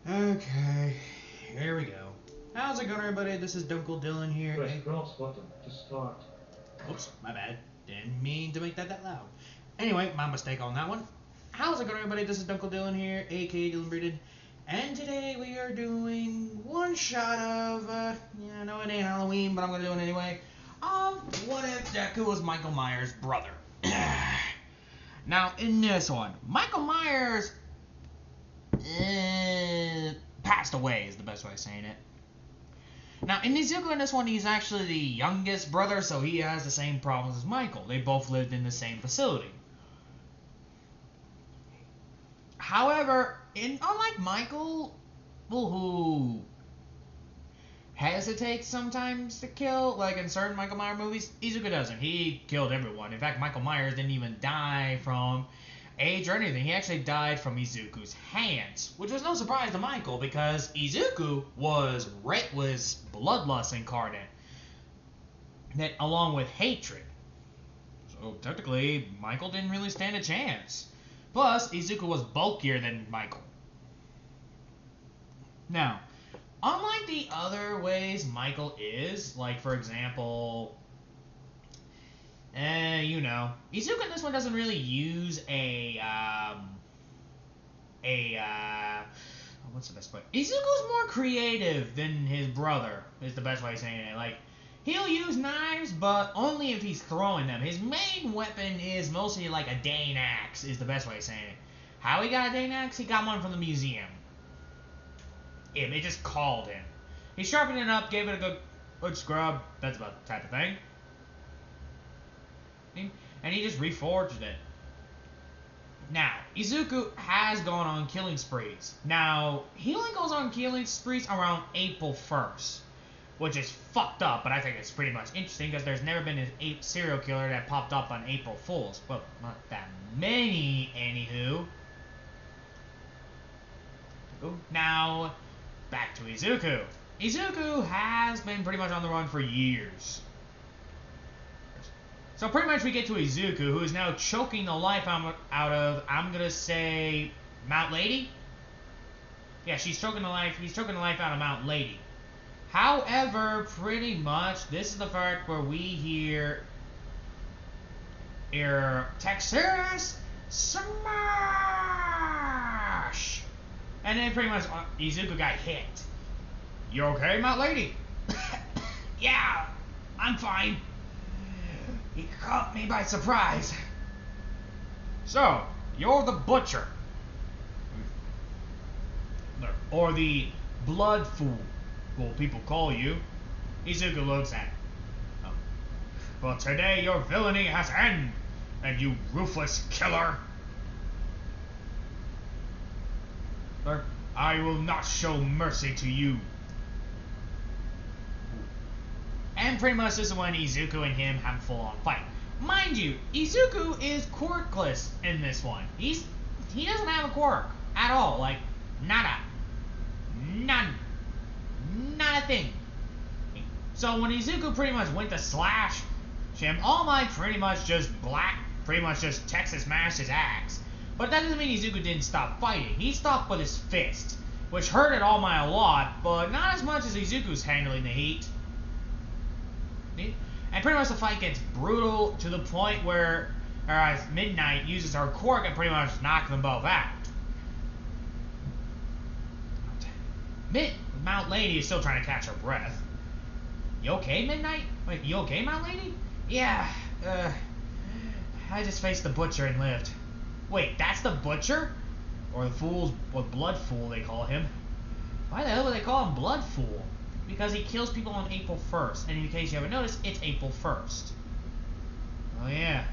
Okay, here we go. How's it going, everybody? This is Dunkle Dylan here. Press cross button to start. Oops, my bad. Didn't mean to make that loud. Anyway, my mistake on that one. How's it going, everybody? This is Dunkle Dylan here, aka Dylan Breeded. And today we are doing one shot of, I know it ain't Halloween, but I'm going to do it anyway, of What If Deku was Michael Myers' brother. Now, in this one, Michael Myers passed away is the best way of saying it. Now, in Izuku in this one, he's actually the youngest brother, so he has the same problems as Michael. They both lived in the same facility. However, unlike Michael, who hesitates sometimes to kill, like in certain Michael Myers movies, Izuku doesn't. He killed everyone. In fact, Michael Myers didn't even die from age or anything. He actually died from Izuku's hands, which was no surprise to Michael because Izuku was bloodlust incarnate, that along with hatred. So technically, Michael didn't really stand a chance. Plus, Izuku was bulkier than Michael. Now, unlike the other ways Michael is, like for example, Izuku in this one doesn't really use what's the best way? Izuku's more creative than his brother, is the best way of saying it. Like, he'll use knives, but only if he's throwing them. His main weapon is mostly like a Dane axe, is the best way of saying it. How he got a Dane axe? He got one from the museum. They just called him. He sharpened it up, gave it a good scrub. That's about the type of thing. And he just reforged it. Now, Izuku has gone on killing sprees. Now, he only goes on killing sprees around April 1st. Which is fucked up, but I think it's pretty much interesting because there's never been a serial killer that popped up on April Fools. Well, not that many, anywho. Now, back to Izuku. Izuku has been pretty much on the run for years. So pretty much we get to Izuku, who is now choking the life out of, I'm gonna say, Mount Lady? Yeah, he's choking the life out of Mount Lady. However, pretty much, this is the part where we hear Texas Smash! And then pretty much Izuku got hit. You okay, Mount Lady? Yeah, I'm fine. He caught me by surprise. So, you're the Butcher. Or the Blood Fool, people call you. Izuku looks at him. But today your villainy has ended, and you ruthless killer. I will not show mercy to you. And pretty much this is when Izuku and him have a full-on fight. Mind you, Izuku is quirkless in this one. He doesn't have a quirk at all. Like, nada. None. Not a thing. So when Izuku pretty much went to slash him, All Might pretty much just Texas mashed his axe. But that doesn't mean Izuku didn't stop fighting. He stopped with his fist, which hurted All Might a lot, but not as much as Izuku's handling the heat. And pretty much the fight gets brutal to the point where Midnight uses her quirk and pretty much knocks them both out. Mount Lady is still trying to catch her breath. You okay, Midnight? Wait, you okay, Mount Lady? Yeah, I just faced the Butcher and lived. Wait, that's the Butcher? Or Blood Fool they call him. Why the hell would they call him Blood Fool? Because he kills people on April 1st. And in case you haven't noticed, it's April 1st. Oh yeah.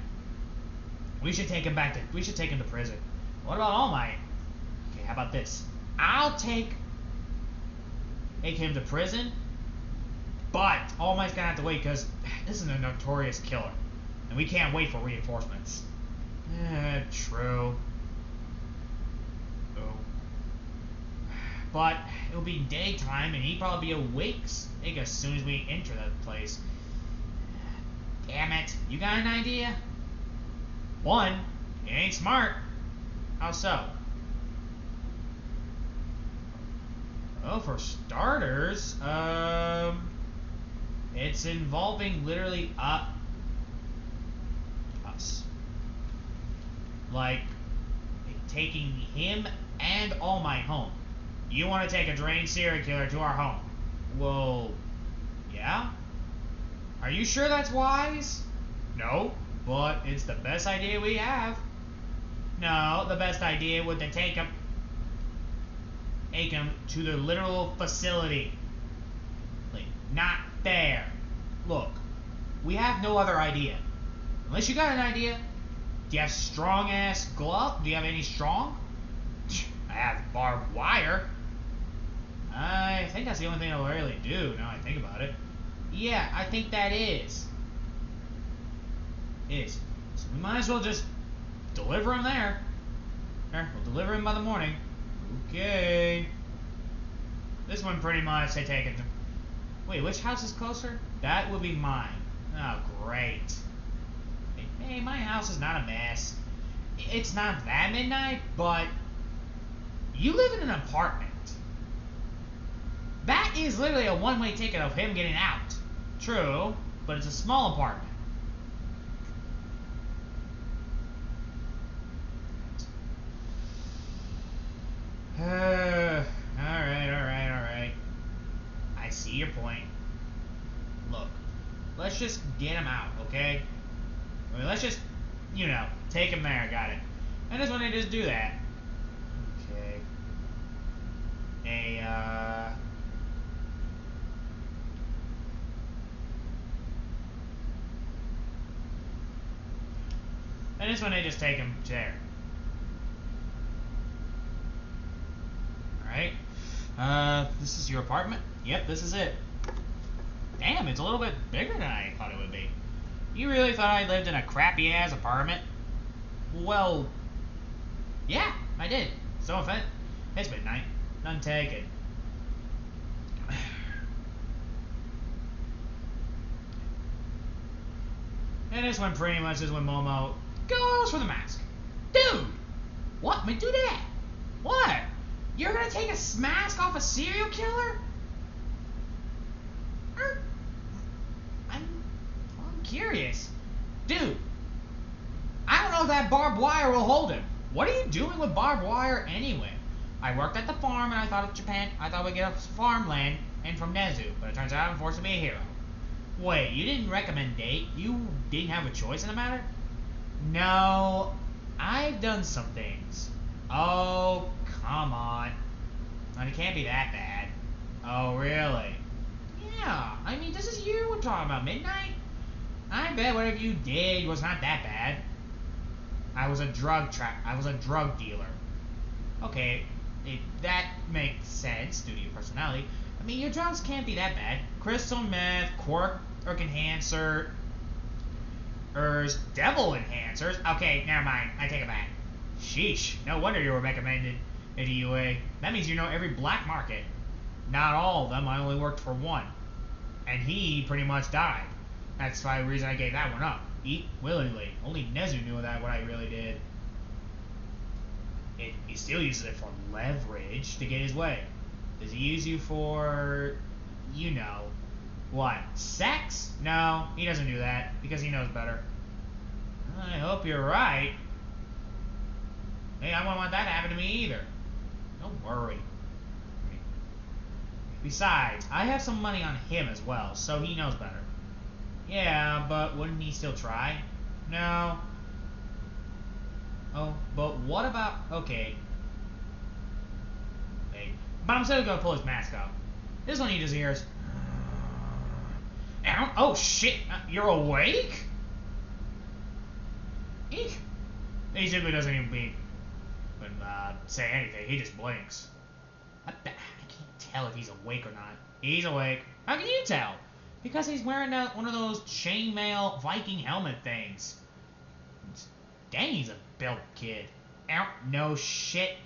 We should take him to prison. What about All Might? Okay, how about this? I'll take him to prison, but All Might's gonna have to wait because this is a notorious killer. And we can't wait for reinforcements. True. But it'll be daytime, and he'd probably be awake as soon as we enter that place. Damn it. You got an idea? One, it ain't smart. How so? Well, for starters, it's involving literally us. Like, taking him and All Might home. You want to take a drained serial killer to our home? Well, yeah? Are you sure that's wise? No, but it's the best idea we have. No, the best idea would to take him to the literal facility. Like, not there. Look, we have no other idea. Unless you got an idea. Do you have strong ass glove? Do you have any strong? I have barbed wire. I think that's the only thing I'll really do now I think about it. Yeah, I think that is. So we might as well just deliver him there. There, we'll deliver him by the morning. Okay. This one pretty much they take it to... Wait, which house is closer? That would be mine. Oh, great. Hey, my house is not a mess. It's not that midnight, but... You live in an apartment. That is literally a one-way ticket of him getting out. True, but it's a small apartment. Alright. I see your point. Look, let's just get him out, okay? I mean, let's just, take him there, got it. I just want to just do that. Okay. I just want to just take him there. Alright. This is your apartment? Yep, this is it. Damn, it's a little bit bigger than I thought it would be. You really thought I lived in a crappy-ass apartment? Well, yeah, I did. So offended. It's midnight. None taken. And this one pretty much is when Momo goes for the mask. Dude! What? Do that? What? You're gonna take a mask off a serial killer? I'm curious. Dude, I don't know if that barbed wire will hold him. What are you doing with barbed wire anyway? I worked at the farm and I thought of Japan. I thought we'd get a farmland and from Nezu, but it turns out I'm forced to be a hero. Wait, you didn't recommend date? You didn't have a choice in the matter? No, I've done some things. Oh, come on. And it can't be that bad. Oh, really? Yeah, I mean, this is you we're talking about, midnight? I bet whatever you did was not that bad. I was a drug dealer. Okay, that makes sense due to your personality. I mean, your drugs can't be that bad. Crystal meth, quirk enhancer, devil enhancers. Okay, never mind. I take it back. Sheesh. No wonder you were recommended at EUA. That means you know every black market. Not all of them. I only worked for one. And he pretty much died. That's the reason I gave that one up. Eat willingly. Only Nezu knew that what I really did. He still uses it for leverage to get his way. Does he use you for, what? Sex? No, he doesn't do that because he knows better. I hope you're right. Hey, I wouldn't want that to happen to me either. Don't worry. Besides, I have some money on him as well, so he knows better. Yeah, but wouldn't he still try? No. Oh, but what about... Okay. Hey. But I'm still gonna pull his mask off. This one he just hears... Oh, shit! You're awake? Eek. He simply doesn't even say anything. He just blinks. I can't tell if he's awake or not. He's awake. How can you tell? Because he's wearing one of those chainmail Viking helmet things. Dang, he's a built kid. No shit,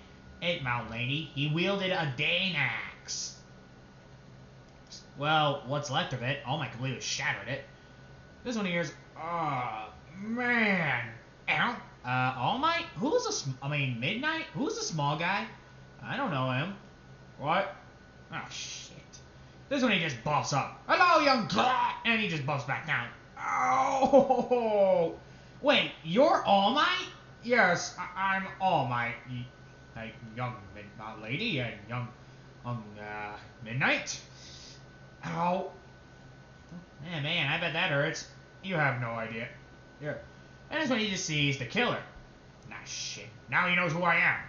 my lady. He wielded a Dane axe. Well, what's left of it? All Might completely shattered it. This one hears, oh, man. All Might? Midnight? Who's the small guy? I don't know him. What? Oh, shit. This one he just buffs up. Hello, young and he just buffs back down. Oh! Wait, you're All Might? Yes, I'm All Might. Like young lady and young Midnight. Ow. Man, I bet that hurts. You have no idea. Yeah. And that's when he just sees the killer. Nah, shit. Now he knows who I am.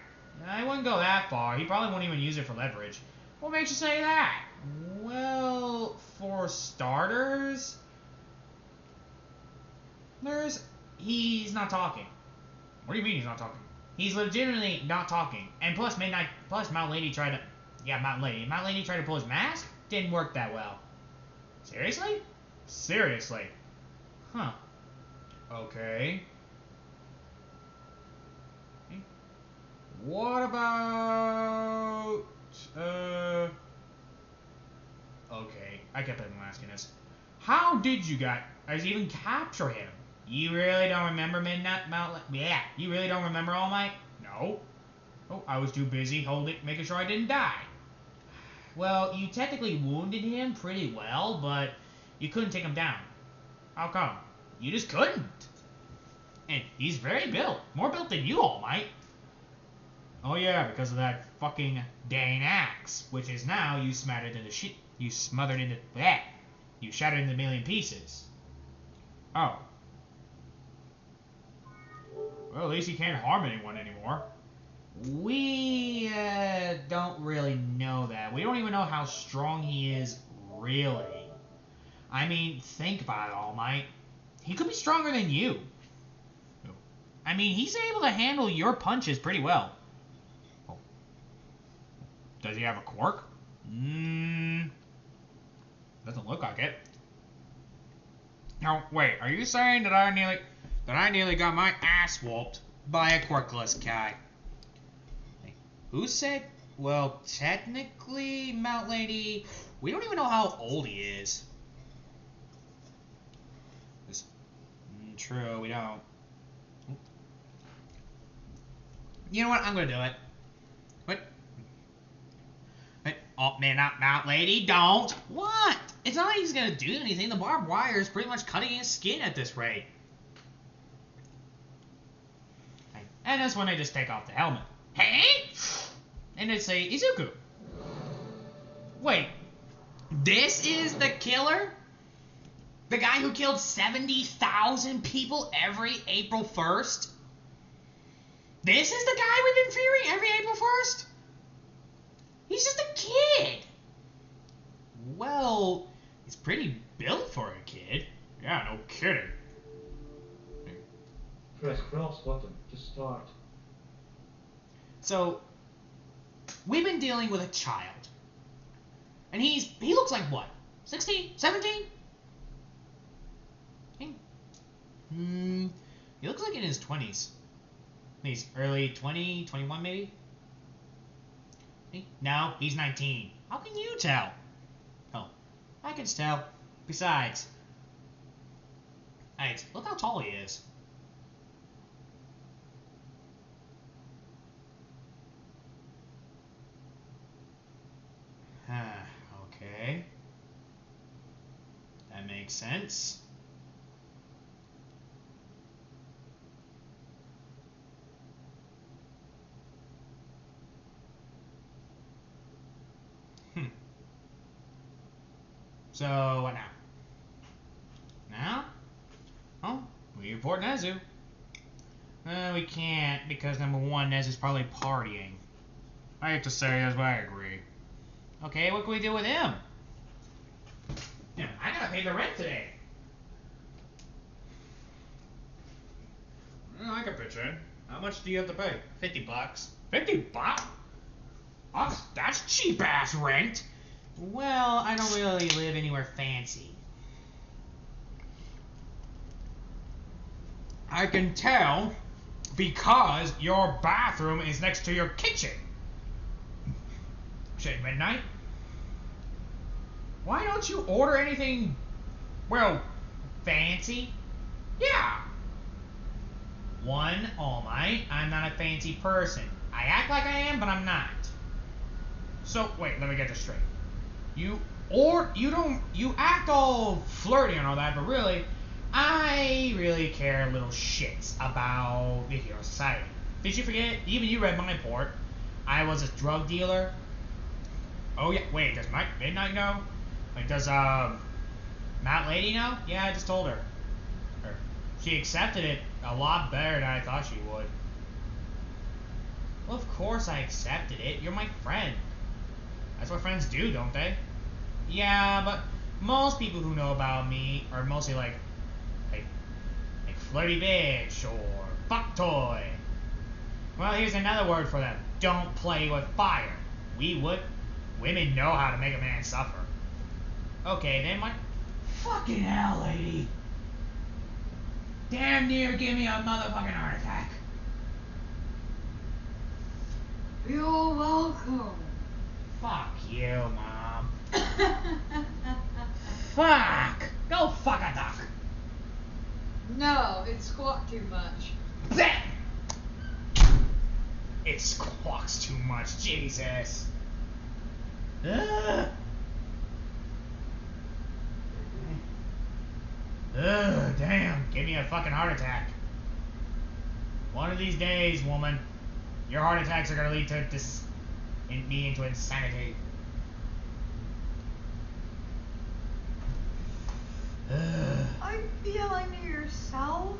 I wouldn't go that far. He probably won't even use it for leverage. What makes you say that? Well, for starters, he's not talking. What do you mean he's not talking? He's legitimately not talking. And plus Mount Lady tried to, Mount Lady tried to pull his mask. Didn't work that well. Seriously? Seriously. Huh. Okay. What about... Okay, I kept on asking this. How did you guys even capture him? You really don't remember Yeah, you really don't remember All Might? No. Oh, I was too busy making sure I didn't die. Well, you technically wounded him pretty well, but you couldn't take him down. How come? You just couldn't. And he's very built. More built than you, All Might. Oh yeah, because of that fucking dang axe, which is now you shattered into You shattered into a million pieces. Oh. Well, at least he can't harm anyone anymore. We don't really know that. We don't even know how strong he is, really. I mean, think about it, All Might. He could be stronger than you. I mean, he's able to handle your punches pretty well. Does he have a quirk? Doesn't look like it. No, wait. Are you saying that I nearly got my ass whooped by a quirkless guy? Who said? Well, technically, Mount Lady, we don't even know how old he is. True, we don't. You know what? I'm gonna do it. What? Oh, man, not Mount Lady, don't! What? It's not like he's gonna do anything. The barbed wire is pretty much cutting his skin at this rate. And that's when I just take off the helmet. Hey! And they say, Izuku. Wait, this is the killer? The guy who killed 70,000 people every April 1st? This is the guy we've been fearing every April 1st? He's just a kid. Well, he's pretty built for a kid. Yeah, no kidding. Press cross button to start. So, we've been dealing with a child. And he looks like what? 16? 17? He looks like in his 20s. He's early 20, 21 maybe? No, he's 19. How can you tell? Oh, I can tell. Besides, look how tall he is. Okay. That makes sense. So, what now? Now? Oh, we report Nezu. We can't, because number one, Nezu's probably partying. I have to say, as I agree. Okay, what can we do with him? Yeah, I gotta pay the rent today. Well, I can pitch in. How much do you have to pay? $50. $50? That's cheap-ass rent. Well, I don't really live anywhere fancy. I can tell because your bathroom is next to your kitchen. Shit, Midnight. Why don't you order anything, well, fancy? Yeah. One, All Might, I'm not a fancy person. I act like I am, but I'm not. So wait, let me get this straight. You act all flirty and all that, but really, I really care little shits about the hero society. Did you forget? Even you read my report. I was a drug dealer. Oh yeah, wait, does Midnight know? Like, does Matt Lady know? Yeah, I just told her. She accepted it a lot better than I thought she would. Well, of course I accepted it. You're my friend. That's what friends do, don't they? Yeah, but most people who know about me are mostly like flirty bitch or fuck toy. Well, here's another word for them. Don't play with fire. Women know how to make a man suffer. Okay, then what? Fucking hell, lady. Damn near give me a motherfucking heart attack. You're welcome. Fuck you, Mom. Fuck! Go fuck a duck. No, it squawked too much. Blech! It squawks too much, Jesus. Ugh, damn. Give me a fucking heart attack. One of these days, woman, your heart attacks are gonna lead to me into insanity. Are you yelling to yourself?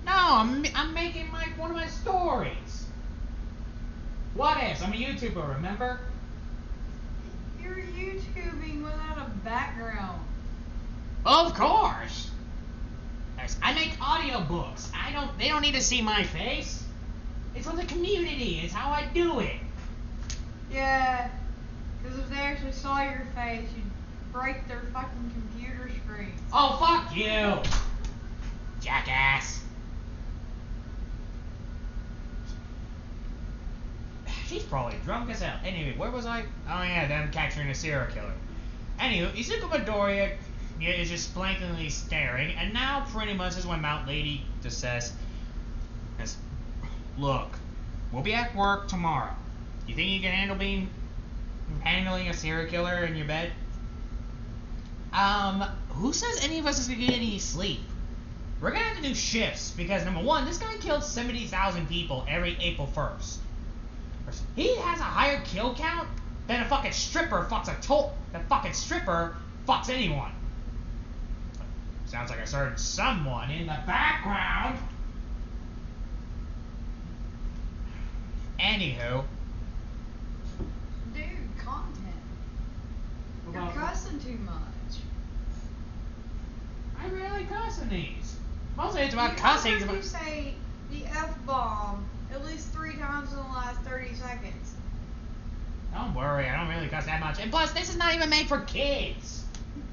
No, I'm making one of my stories. What ifs? I'm a YouTuber, remember? You're YouTubing without a background. Of course. I make audiobooks. They don't need to see my face. It's for the community. It's how I do it. Yeah, because if they actually saw your face, you'd break their fucking computer screens. Oh, fuck you, jackass. She's probably drunk as hell. Anyway, where was I? Oh yeah, them capturing a serial killer. Anywho, Izuku Midoriya is just blankly staring, and now pretty much is when Mount Lady just says, "Look, we'll be at work tomorrow. You think you can handling a serial killer in your bed?" Who says any of us is gonna get any sleep? We're gonna have to do shifts because number one, this guy killed 70,000 people every April 1st. He has a higher kill count than a fucking stripper fucks the fucking stripper fucks anyone. Sounds like I heard someone in the background. Anywho. Dude, content. You're Well, cussing too much. I rarely cuss in these. Mostly it's about You cussing. heard you say the F-bomb at least 3 times in the last 30 seconds. Don't worry, I don't really cuss that much. And plus, this is not even made for kids.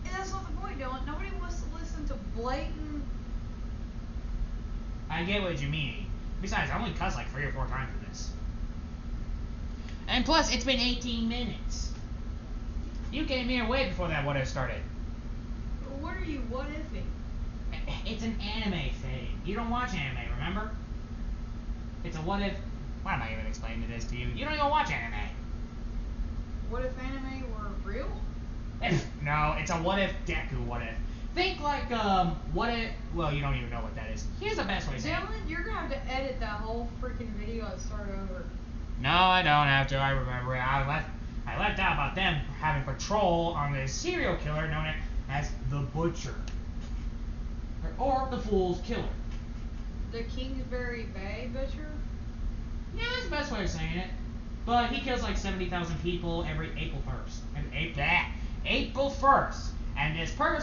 And that's not the point, Dylan. Nobody wants to listen to blatant... I get what you mean. Besides, I only cuss like 3 or 4 times in this. And plus, it's been 18 minutes. You came here way before that what if started. What are you what-ifing? It's an anime thing. You don't watch anime, remember? It's a what if... Why am I even explaining this to you? You don't even watch anime. What if anime were real? No, it's a what if deku what if. Think like, what if... Well, you don't even know what that is. Here's the best way to say it. Dylan, you're gonna have to edit that whole freaking video and start over. No, I don't have to. I remember it. I left out about them having patrol on the serial killer known as the Butcher. Or the Fool's Killer. The Kingsbury Bay Butcher? Yeah, that's the best way of saying it. But he kills like 70,000 people every April 1st. April 1st. And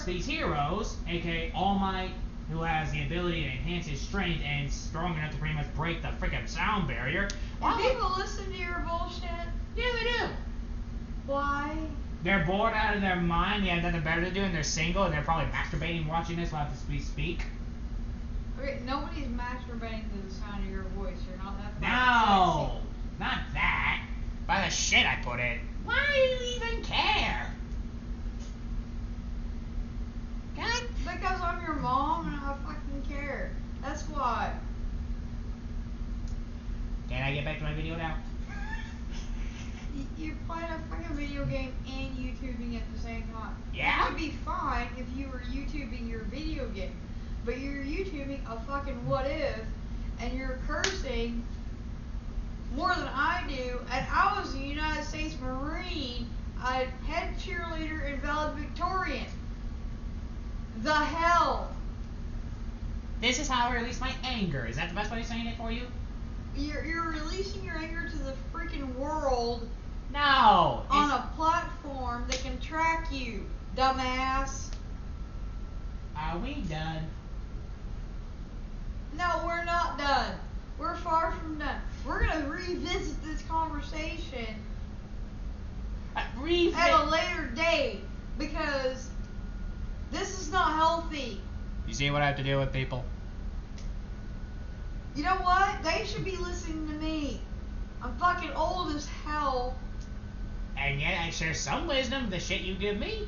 these heroes, aka All Might, who has the ability to enhance his strength and is strong enough to pretty much break the freaking sound barrier. Do people listen to your bullshit? Yeah, they do. Why? They're bored out of their mind, they have nothing better to do, and they're single, and they're probably masturbating watching this while we speak. Okay, nobody's masturbating to the sound of your voice. You're not that No! fucking Not that. By the shit I put in. Why do you even care? God. sexy. Because I'm your mom and I fucking care. That's why. Can I get back to my video now? You're playing a fucking video game and YouTubing at the same time. Yeah? It would be fine if you were YouTubing your video game, but you're YouTubing a fucking what if, and you're cursing more than I do, and I was a United States Marine, a head cheerleader and valedictorian. The hell? This is how I release my anger. Is that the best way of saying it for you? You're releasing your anger to the freaking world No. on a platform that can track you, dumbass. Are we done? No, we're not done. We're far from done. We're gonna revisit this conversation at a later date because this is not healthy. You see what I have to deal with, people? You know what? They should be listening to me. I'm fucking old as hell. And yet I share some wisdom of the shit you give me.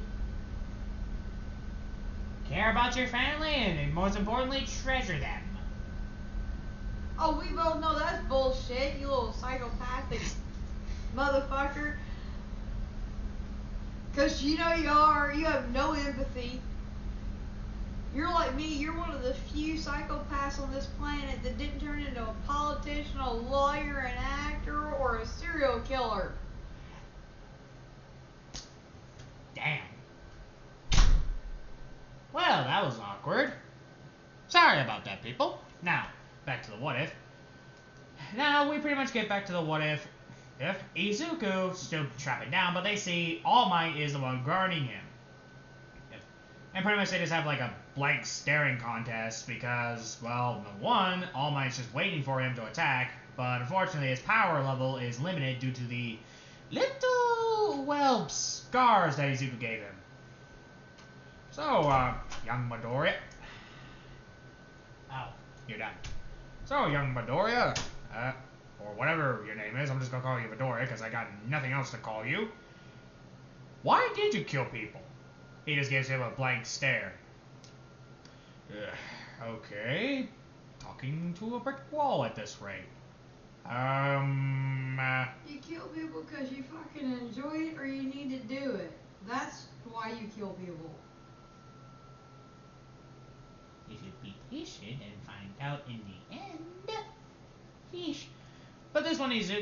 Care about your family and most importantly, treasure them. Oh, we both know that's bullshit, you little psychopathic motherfucker. Cause you know you have no empathy. You're like me, you're one of the few psychopaths on this planet that didn't turn into a politician, a lawyer, an actor, or a serial killer. Damn. Well, that was awkward. Sorry about that, people. Now, back to the what if. Now, we pretty much get back to the what if Izuku still trapping down, but they see All Might is the one guarding him. And pretty much they just have like a blank staring contest because, well, number one, All Might's just waiting for him to attack, but unfortunately his power level is limited due to the little, well, scars that Izuku gave him. So, young Midoriya. Oh, you're done. So, young Midoriya, or whatever your name is, I'm just gonna call you Midoriya because I got nothing else to call you. Why did you kill people? He just gives him a blank stare. Okay. Talking to a brick wall at this rate. You kill people because you fucking enjoy it or you need to do it. That's why you kill people. You should be patient and find out in the end. Sheesh. But this one is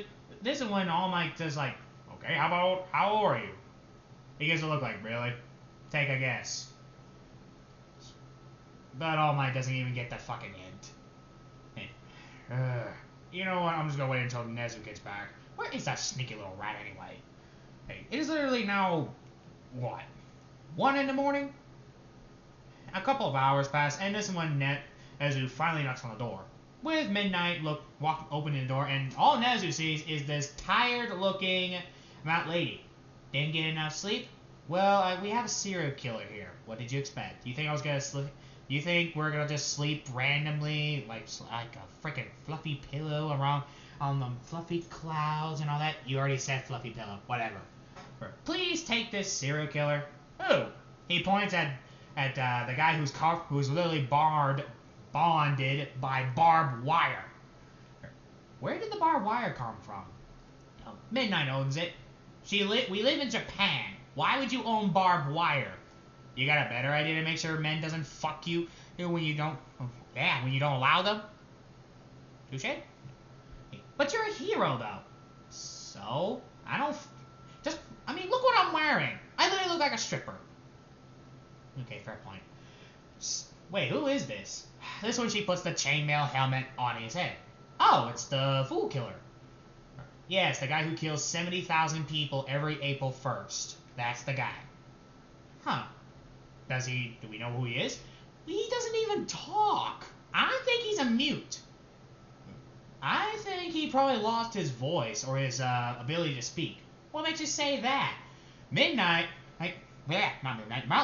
when All Might does like, okay, how old are you? He gives a look like, really? Take a guess. But All Might doesn't even get the fucking hint. You know what? I'm just gonna wait until Nezu gets back. Where is that sneaky little rat anyway? Hey, it is literally now, what? 1 in the morning? A couple of hours pass, and this is when Nezu finally knocks on the door. With Midnight opening the door, and all Nezu sees is this tired-looking Mount Lady. Didn't get enough sleep? Well, we have a serial killer here. What did you expect? Do you think I was gonna sleep? Do you think we're gonna just sleep randomly, like a freaking fluffy pillow around on the fluffy clouds and all that? You already said fluffy pillow. Whatever. Please take this serial killer. Who? He points at the guy who's literally bonded by barbed wire. Where did the barbed wire come from? Oh, Midnight owns it. We live in Japan. Why would you own barbed wire? You got a better idea to make sure men doesn't fuck you when you don't allow them? Touche? But you're a hero, though. So, look what I'm wearing. I literally look like a stripper. Okay, fair point. Wait, who is this? This one, she puts the chainmail helmet on his head. Oh, it's the Fool Killer. Yes, the guy who kills 70,000 people every April 1st. That's the guy. Huh. Do we know who he is? He doesn't even talk. I think he's a mute. I think he probably lost his voice or his ability to speak. What makes you say that? Mount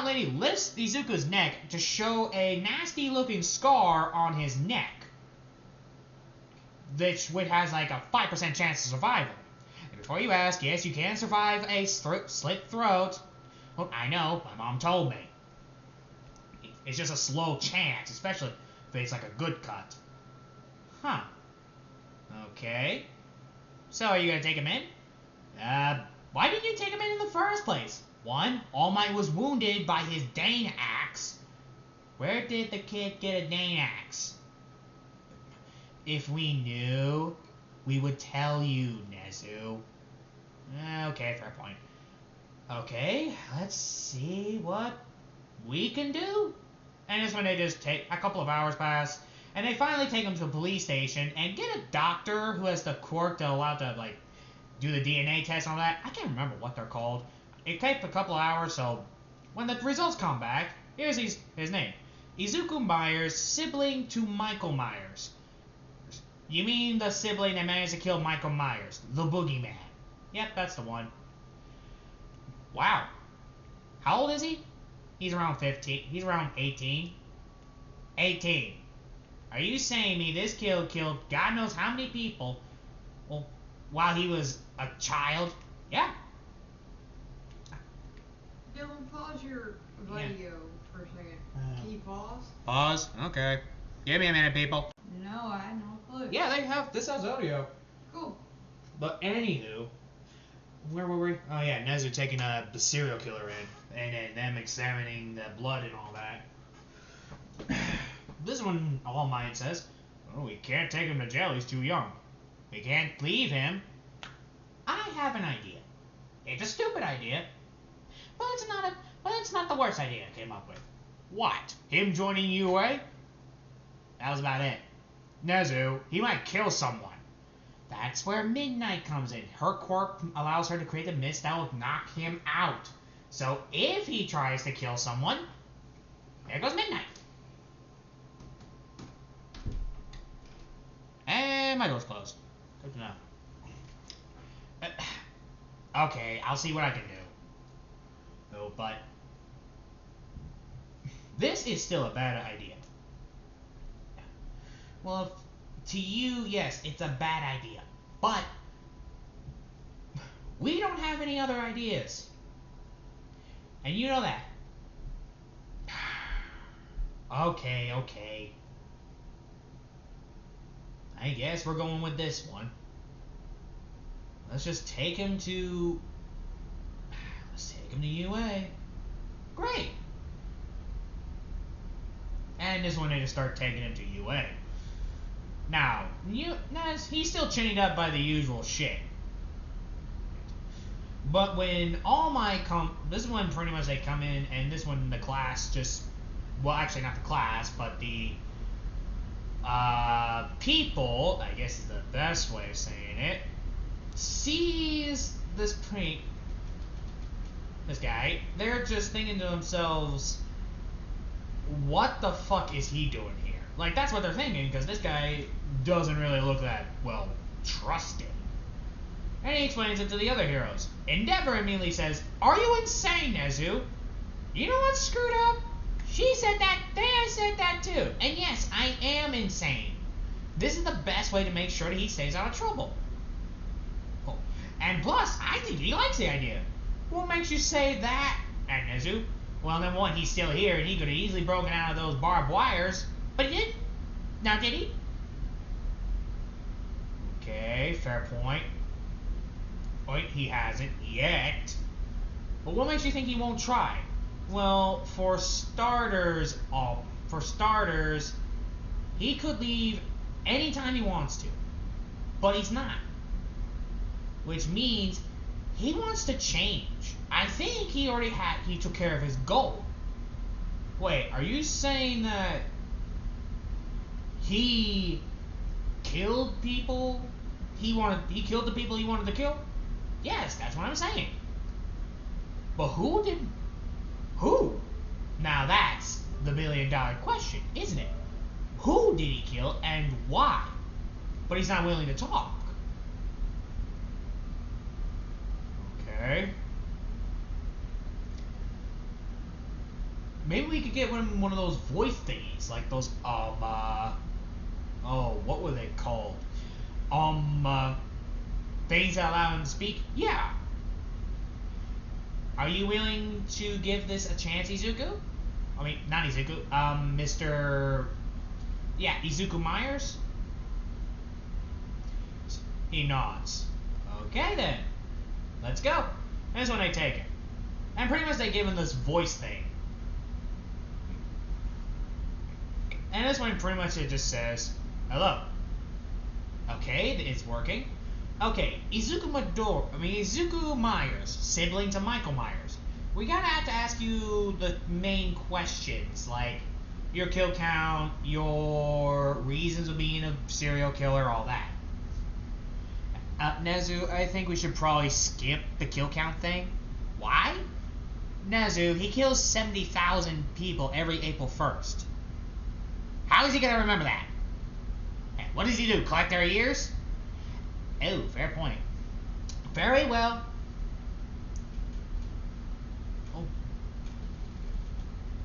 Lady lifts Izuku's neck to show a nasty-looking scar on his neck, which has like a 5% chance of survival. And before you ask, yes, you can survive a slit throat. Well, I know, my mom told me. It's just a slow chance, especially if it's like a good cut. Huh. Okay. So, are you gonna take him in? Why didn't you take him in the first place? One, All Might was wounded by his Dane axe. Where did the kid get a Dane axe? If we knew, we would tell you, Nezu. Okay, fair point. Okay, let's see what we can do. And it's when they just take a couple of hours pass, and they finally take him to a police station and get a doctor who has the quirk to allow to like do the DNA test and all that. I can't remember what they're called. It takes a couple of hours, so when the results come back, here's his name. Izuku Myers, sibling to Michael Myers. You mean the sibling that managed to kill Michael Myers, the boogeyman? Yep, that's the one. Wow. How old is he? He's around 15. He's around 18. 18. Are you saying me this kid killed God knows how many people while he was a child? Yeah. Dylan, pause your video for a second. Can you pause? Pause. Okay. Give me a minute, people. No, I had no clue. Yeah, this has audio. Cool. But anywho, where were we? Oh yeah, Nezu taking the serial killer in, and then them examining the blood and all that. This one, All Might says, "Oh, we can't take him to jail. He's too young. We can't leave him." I have an idea. It's a stupid idea, but it's not the worst idea I came up with. What? Him joining UA? That was about it. Nezu, he might kill someone. That's where Midnight comes in. Her quirk allows her to create a mist that will knock him out. So if he tries to kill someone, there goes Midnight. And my door's closed. Good to know. Okay, I'll see what I can do. No, but this is still a bad idea. Well, to you, yes, it's a bad idea. But we don't have any other ideas. And you know that. Okay. I guess we're going with this one. Let's just take him to... Let's take him to UA. Great. And this one they just start taking him to UA. Now, he's still chinning up by the usual shit. But when All Might this one pretty much they come in, and this one the class just, well, actually not the class, but the people, I guess is the best way of saying it, sees this guy. They're just thinking to themselves, what the fuck is he doing here? Like, that's what they're thinking, because this guy doesn't really look that, well, trusted. And he explains it to the other heroes. Endeavor immediately says, "Are you insane, Nezu? You know what's screwed up? She said that, Thea said that too. And yes, I am insane. This is the best way to make sure that he stays out of trouble. Oh, and plus, I think he likes the idea. What makes you say that, Nezu? Well, number one, he's still here, and he could have easily broken out of those barbed wires. But he didn't. Now, did he? Okay, fair point. Wait, he hasn't yet. But what makes you think he won't try? Well, for starters, he could leave anytime he wants to. But he's not. Which means he wants to change. I think he took care of his goal. Wait, are you saying that he killed people he killed the people he wanted to kill? Yes, that's what I'm saying. But who? Now that's the $1 million question, isn't it? Who did he kill and why? But he's not willing to talk. Okay. Maybe we could get one of those voice thingies, like those what were they called? Things that allow him to speak? Yeah. Are you willing to give this a chance, Izuku? I mean, not Izuku, Izuku Myers? He nods. Okay then. let's go. And that's when I take it. And pretty much they give him this voice thing. And that's when pretty much it just says, hello. Okay, it's working. Okay, Izuku Myers, sibling to Michael Myers. We gotta have to ask you the main questions, like your kill count, your reasons of being a serial killer, all that. Nezu, I think we should probably skip the kill count thing. Why? Nezu, he kills 70,000 people every April 1st. How is he gonna remember that? What does he do, collect their ears? Oh, fair point. Very well.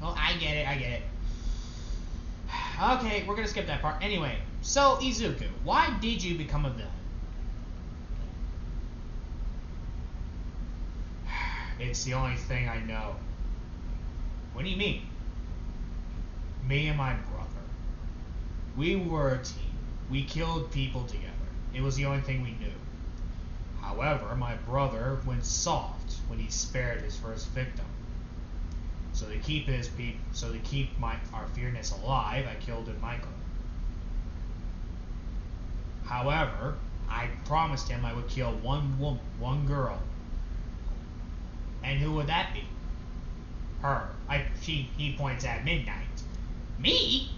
Oh, I get it. Okay, we're gonna skip that part. Anyway, so Izuku, why did you become a villain? It's the only thing I know. What do you mean? Me and my brother. We were a team. We killed people together. It was the only thing we knew. However, my brother went soft when he spared his first victim. So to keep our fearness alive, I killed Michael. However, I promised him I would kill one girl. And who would that be? Her. He points at Midnight. Me?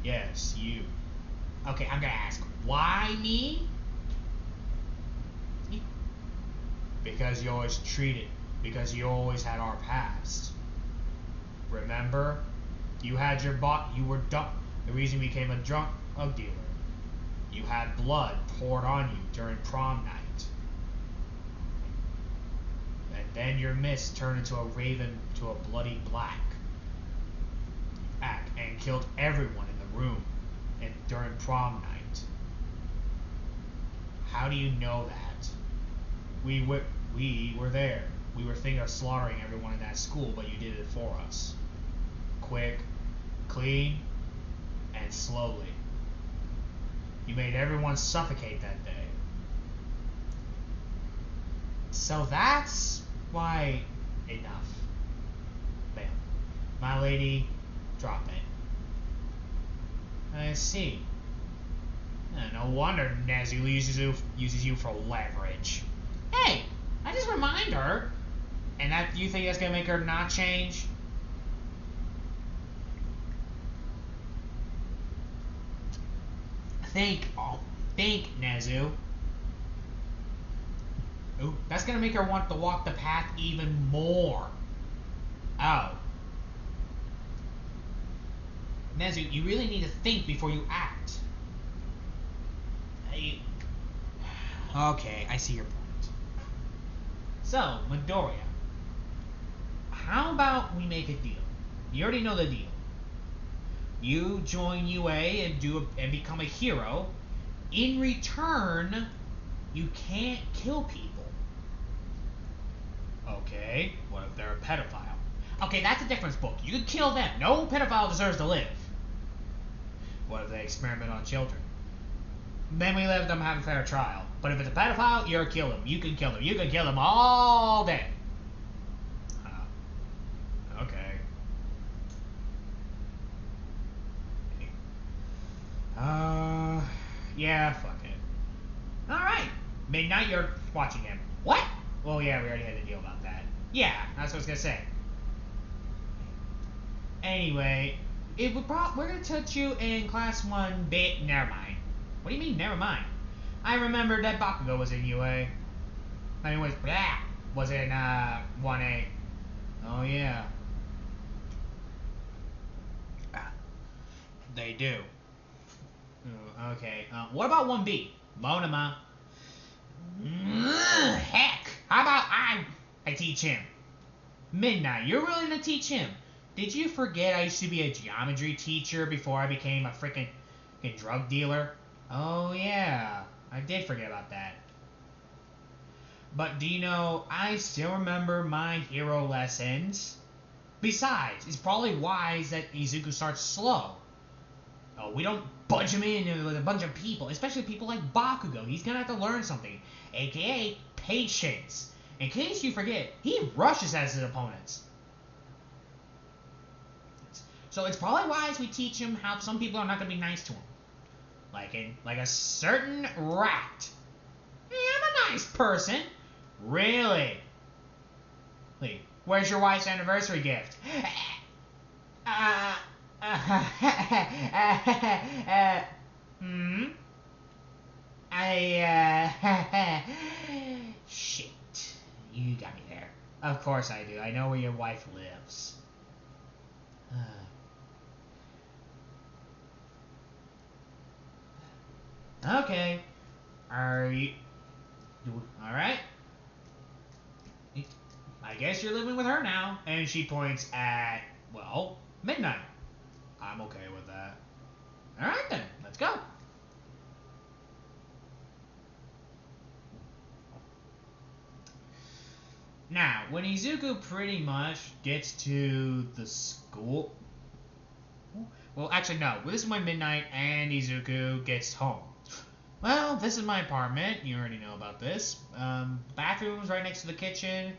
Yes, you. Okay, I'm gonna ask, why me? Because you always had our past. Remember? You had your you were the reason you became a drug dealer. You had blood poured on you during prom night. And then your mist turned into a raven to a bloody black. And killed everyone in the room during prom night. How do you know that? We were there. We were thinking of slaughtering everyone in that school, but you did it for us. Quick, clean, and slowly. You made everyone suffocate that day. So that's why... Enough. Bam. My lady, drop it. I see. No wonder Nezu uses you for leverage. Hey, I just remind her. And that you think that's gonna make her not change? Think, Nezu. Ooh, that's gonna make her want to walk the path even more. Oh. Nezu, you really need to think before you act. Okay, I see your point. So, Midoriya, how about we make a deal? You already know the deal. You join UA and become a hero. In return, you can't kill people. Okay, what if they're a pedophile? Okay, that's a different book. You can kill them. No pedophile deserves to live. What if they experiment on children? Then we let them have a fair trial. But if it's a pedophile, you're kill them. You can kill them. You can kill them all day. Okay. Yeah, fuck it. Alright. Midnight, you're watching him. What? Well, yeah, we already had a deal about that. Yeah, that's what I was gonna say. Anyway, we're gonna touch you in class 1 bit. Never mind. What do you mean, never mind? I remember that Bakugo was in UA. I mean, was in 1A. Oh, yeah. They do. Okay. What about 1B? Monoma. Heck! How about I teach him? Midnight, you're willing to teach him? Did you forget I used to be a geometry teacher before I became a freaking drug dealer? Oh, yeah. I did forget about that. But do you know, I still remember my hero lessons. Besides, it's probably wise that Izuku starts slow. Oh, we don't bunch him in with a bunch of people, especially people like Bakugo. He's gonna have to learn something, aka patience. In case you forget, he rushes at his opponents. So it's probably wise we teach him how some people are not going to be nice to him. Like a certain rat. Hey, I'm a nice person. Really? Lee, where's your wife's anniversary gift? Hmm? Shit. You got me there. Of course I do. I know where your wife lives. Okay. Are you... Alright. I guess you're living with her now. And she points at, well, midnight. I'm okay with that. Alright then, let's go. Now, when Izuku pretty much gets to the school... Well, actually, no. This is when midnight and Izuku gets home. Well, this is my apartment. You already know about this. Bathroom's right next to the kitchen.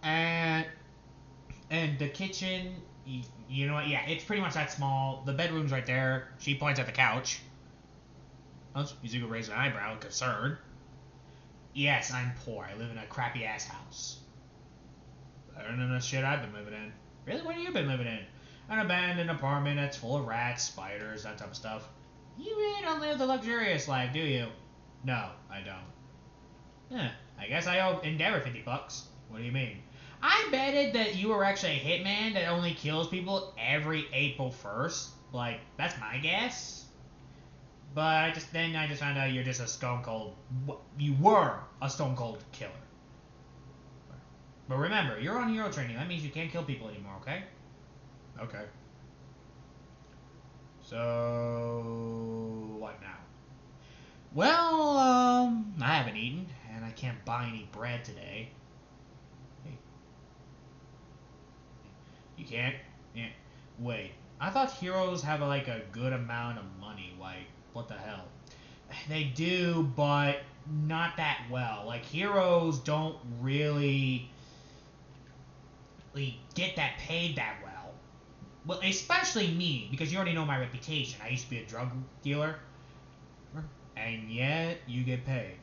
And the kitchen, you know what? Yeah, it's pretty much that small. The bedroom's right there. She points at the couch. Oh, Izuku raises an eyebrow, concerned. Yes, I'm poor. I live in a crappy-ass house. Better than the shit I've been living in. Really? What have you been living in? An abandoned apartment that's full of rats, spiders, that type of stuff. You really don't live the luxurious life, do you? No, I don't. I guess I owe Endeavor $50. What do you mean? I betted that you were actually a hitman that only kills people every April 1st. Like, that's my guess. But I just found out you're just a stone cold... You were a stone cold killer. But remember, you're on hero training. That means you can't kill people anymore, okay? Okay. So... what now? Well, I haven't eaten, and I can't buy any bread today. Hey. You can't? Yeah. Wait, I thought heroes have like a good amount of money. Like, what the hell? They do, but not that well. Like, heroes don't really get that paid that well. Well, especially me, because you already know my reputation. I used to be a drug dealer. And yet, you get paid.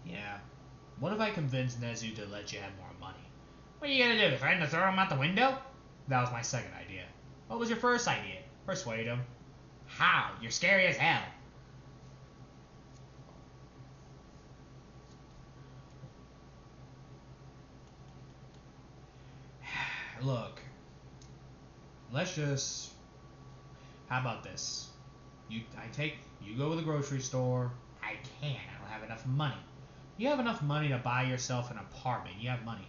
Yeah. What if I convince Nezu to let you have more money? What are you gonna do, threaten to throw him out the window? That was my second idea. What was your first idea? Persuade him. How? You're scary as hell. Look. Let's just... How about this? You go to the grocery store. I can't. I don't have enough money. You have enough money to buy yourself an apartment. You have money.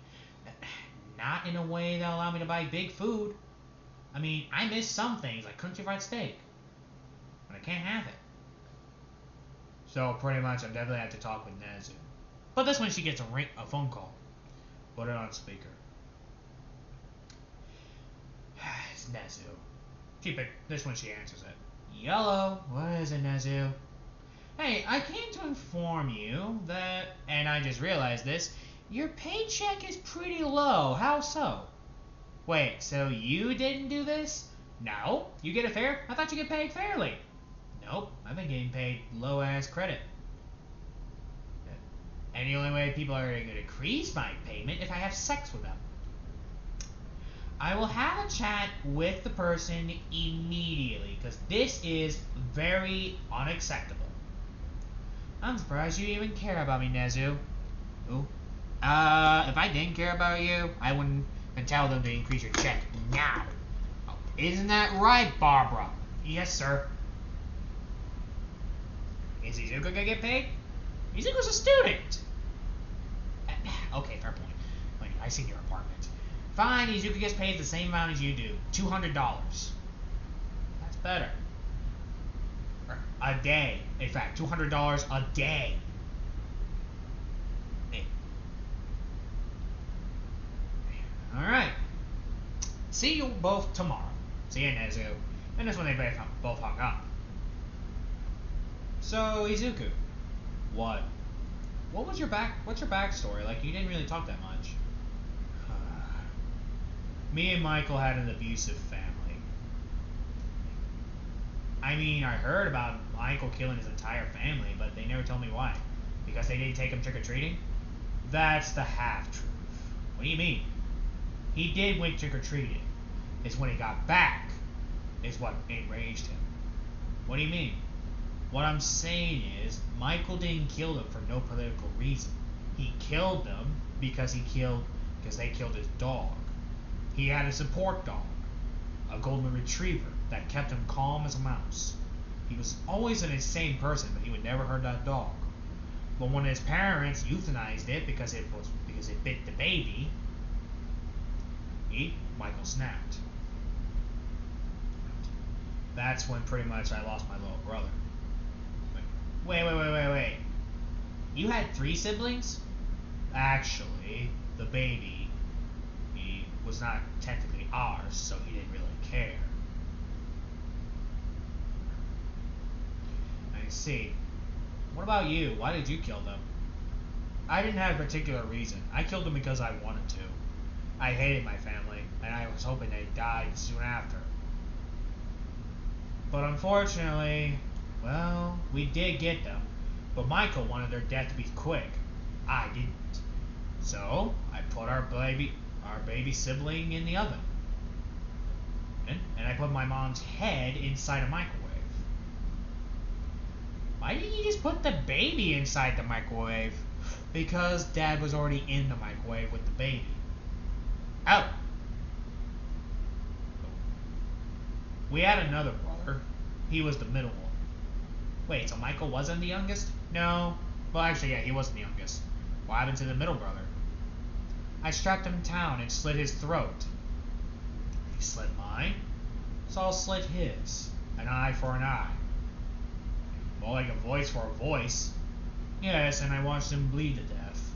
Not in a way that'll allow me to buy big food. I mean, I miss some things, like country fried steak. But I can't have it. So, pretty much, I'm definitely have to talk with Nezu. But this one, she gets a phone call. Put it on speaker. It's Nezu. This one, she answers it. Yellow, what is it, Nezu? Hey, I came to inform you that, and I just realized this, your paycheck is pretty low. How so? Wait, so you didn't do this? No. You get it fair? I thought you get paid fairly. Nope, I've been getting paid low-ass credit. And the only way people are going to increase my payment if I have sex with them. I will have a chat with the person immediately, because this is very unacceptable. I'm surprised you even care about me, Nezu. Ooh. If I didn't care about you, I wouldn't tell them to increase your check now. Oh, isn't that right, Barbara? Yes, sir. Is Izuku gonna get paid? Izuku's a student. Okay, fair point. Wait, I see your apartment. Fine, Izuku gets paid the same amount as you do. $200. That's better. A day. In fact, $200 a day. Alright. See you both tomorrow. See you, Nezu. And that's when they both hung up. So, Izuku. What? What's your backstory? Like, you didn't really talk that much. Me and Michael had an abusive family. I mean, I heard about Michael killing his entire family, but they never told me why. Because they didn't take him trick-or-treating? That's the half-truth. What do you mean? He did went trick-or-treating. It's when he got back is what enraged him. What do you mean? What I'm saying is, Michael didn't kill them for no political reason. He killed them because they killed his dog. He had a support dog, a golden retriever that kept him calm as a mouse. He was always an insane person, but he would never hurt that dog. But when his parents euthanized it because it bit the baby, Michael snapped. That's when pretty much I lost my little brother. Wait. You had 3 siblings? Actually, the baby, he was not technically ours, so he didn't really care. I see. What about you? Why did you kill them? I didn't have a particular reason. I killed them because I wanted to. I hated my family, and I was hoping they died soon after. But unfortunately, well, we did get them. But Michael wanted their death to be quick. I didn't. So, I put our baby sibling in the oven. And I put my mom's head inside a microwave. Why didn't you just put the baby inside the microwave? Because Dad was already in the microwave with the baby. Oh! We had another brother. He was the middle one. Wait, so Michael wasn't the youngest? No. Well, actually, yeah, he wasn't the youngest. What happened to the middle brother? I strapped him down and slit his throat. He slit mine, so I'll slit his. An eye for an eye. More like a voice for a voice. Yes, and I watched him bleed to death.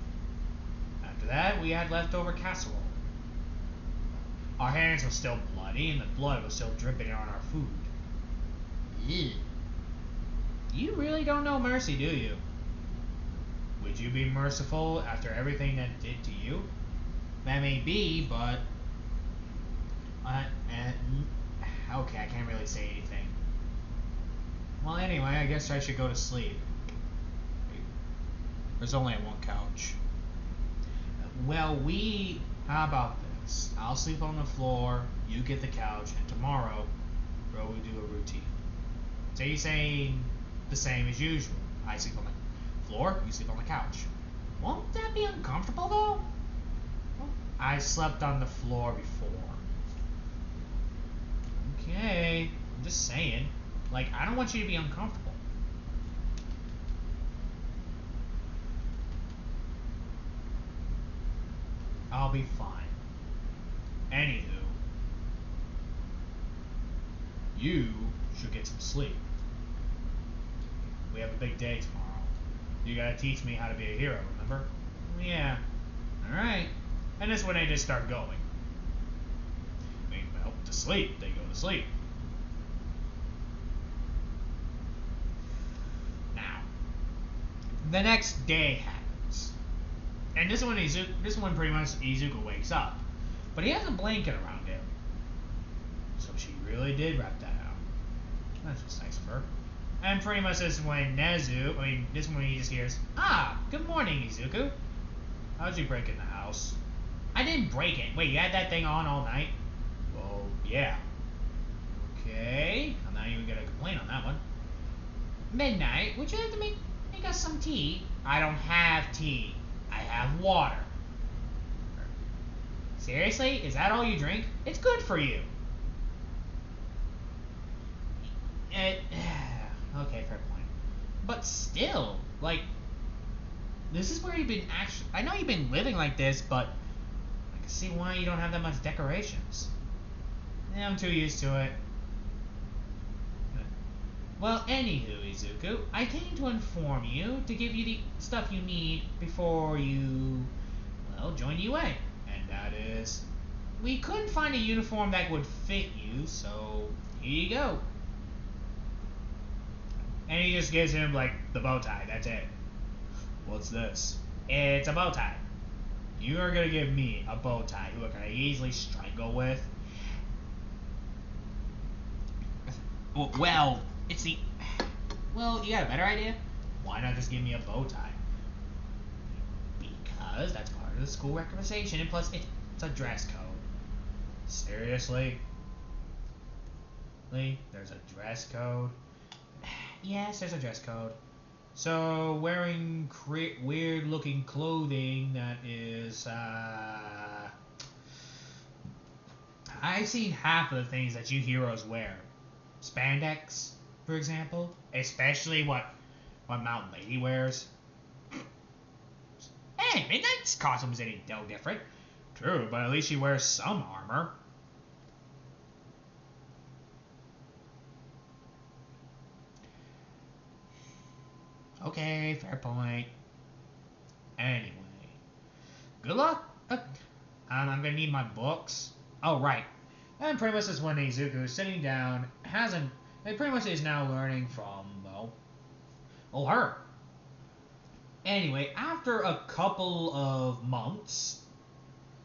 After that, we had leftover casserole. Our hands were still bloody, and the blood was still dripping on our food. Ew. You really don't know mercy, do you? Would you be merciful after everything that did to you? That may be, but... okay, I can't really say anything. Well, anyway, I guess I should go to sleep. There's only one couch. Well, how about this? I'll sleep on the floor, you get the couch, and tomorrow, we'll do a routine. So you're saying the same as usual. I sleep on the floor, you sleep on the couch. Won't that be uncomfortable, though? I slept on the floor before. Okay, I'm just saying. Like, I don't want you to be uncomfortable. I'll be fine. Anywho, you should get some sleep. We have a big day tomorrow. You gotta teach me how to be a hero, remember? Yeah. Alright. And this when they just start going. I mean, well, to sleep. They go to sleep. Now, the next day happens. And this one pretty much Izuku wakes up. But he has a blanket around him. So she really did wrap that out. That's just nice of her. And pretty much this is when this is when he just hears, "Ah, good morning, Izuku. How'd you break in the house?" I didn't break it. Wait, you had that thing on all night? Well, yeah. Okay, I'm not even gonna complain on that one. Midnight, would you like to make us some tea? I don't have tea. I have water. Seriously? Is that all you drink? It's good for you. Okay, fair point. But still, like, this is where you've been actually... I know you've been living like this, but I can see why you don't have that much decorations. Yeah, I'm too used to it. Well, anywho, Izuku, I came to inform you to give you the stuff you need before you, well, join UA. And that is, we couldn't find a uniform that would fit you, so here you go. And he just gives him, like, the bow tie, that's it. What's this? It's a bow tie. You are gonna give me a bow tie who I can easily strangle with? Well, it's the... Well, you got a better idea? Why not just give me a bow tie? Because that's part of the school recommendation, and plus it's a dress code. Seriously? There's a dress code? Yes, there's a dress code. So, wearing weird looking clothing that is, I've seen half of the things that you heroes wear. Spandex, for example. Especially what Mountain Lady wears. Hey, Midnight's costume is any no different. True, but at least she wears some armor. Okay, fair point. Anyway, good luck. I'm gonna need my books. Oh, right. And pretty much is when Izuku is sitting down, and pretty much is now learning from, her. Anyway, after a couple of months,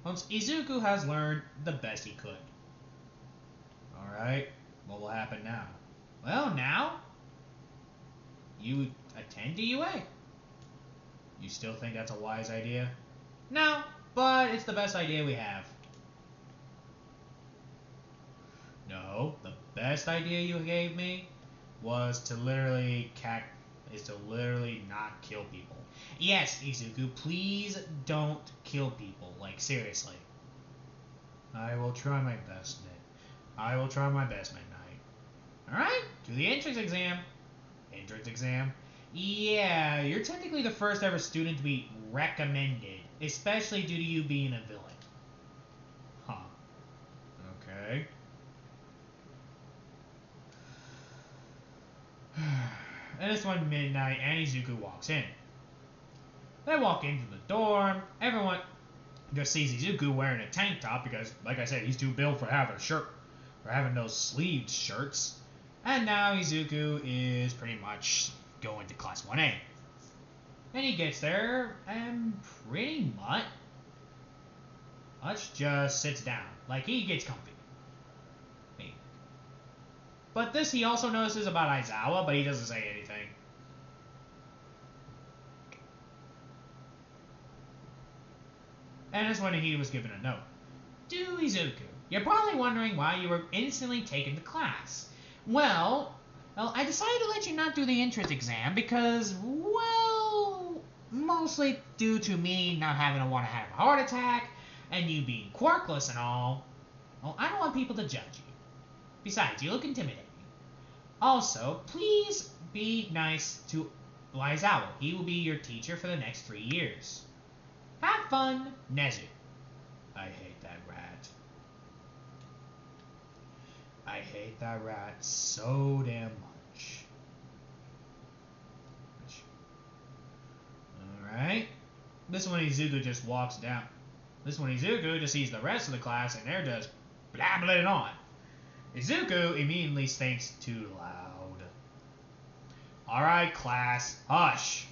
Izuku has learned the best he could. Alright, what will happen now? Well, now, you attend to UA. You still think that's a wise idea? No, but it's the best idea we have. No, the best idea you gave me was to literally not kill people. Yes, Izuku, please don't kill people. Like, seriously. I will try my best, Nick. I will try my best, Midnight. Alright, do the entrance exam. Entrance exam? Yeah, you're technically the first ever student to be recommended, especially due to you being a villain. Huh. Okay. And it's when Midnight and Izuku walks in. They walk into the dorm. Everyone just sees Izuku wearing a tank top because, like I said, he's too built for having a shirt, for having those sleeved shirts. And now Izuku is pretty much going to Class 1A. And he gets there and pretty much just sits down. Like, he gets comfy. But this he also notices about Aizawa, but he doesn't say anything. And that's when he was given a note. To Izuku, you're probably wondering why you were instantly taken to class. Well, I decided to let you not do the entrance exam because, well, mostly due to me not having to want to have a heart attack, and you being quirkless and all. Well, I don't want people to judge you. Besides, you look intimidating. Also, please be nice to Aizawa. He will be your teacher for the next 3 years. Have fun, Nezu. I hate that rat. I hate that rat so damn much. Alright. This one Izuku just walks down. This one Izuku just sees the rest of the class and they're just blabbling on. Izuku immediately thinks too loud. Alright, class, hush.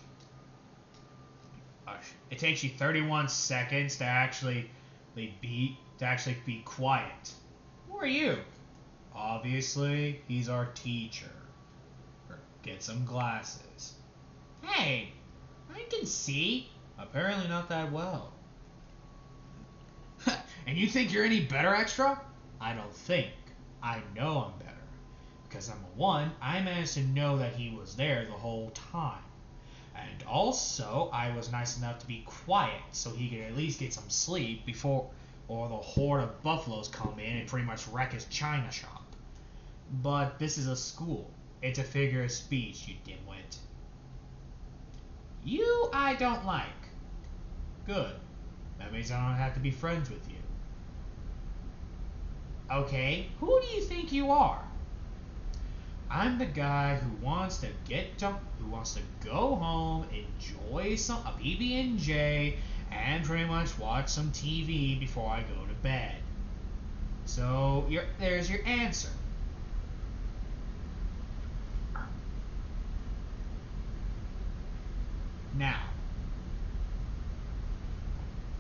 Hush. It takes you 31 seconds to actually be quiet. Who are you? Obviously, he's our teacher. Get some glasses. Hey, I can see. Apparently not that well. And you think you're any better, Extra? I don't think. I know I'm better. Because number one, I managed to know that he was there the whole time. And also, I was nice enough to be quiet so he could at least get some sleep before the horde of buffaloes come in and pretty much wreck his china shop. But this is a school. It's a figure of speech, you dimwit. You I don't like. Good. That means I don't have to be friends with you. Okay, who do you think you are? I'm the guy who wants to go home, enjoy a PB&J, and pretty much watch some TV before I go to bed. So there's your answer. Now,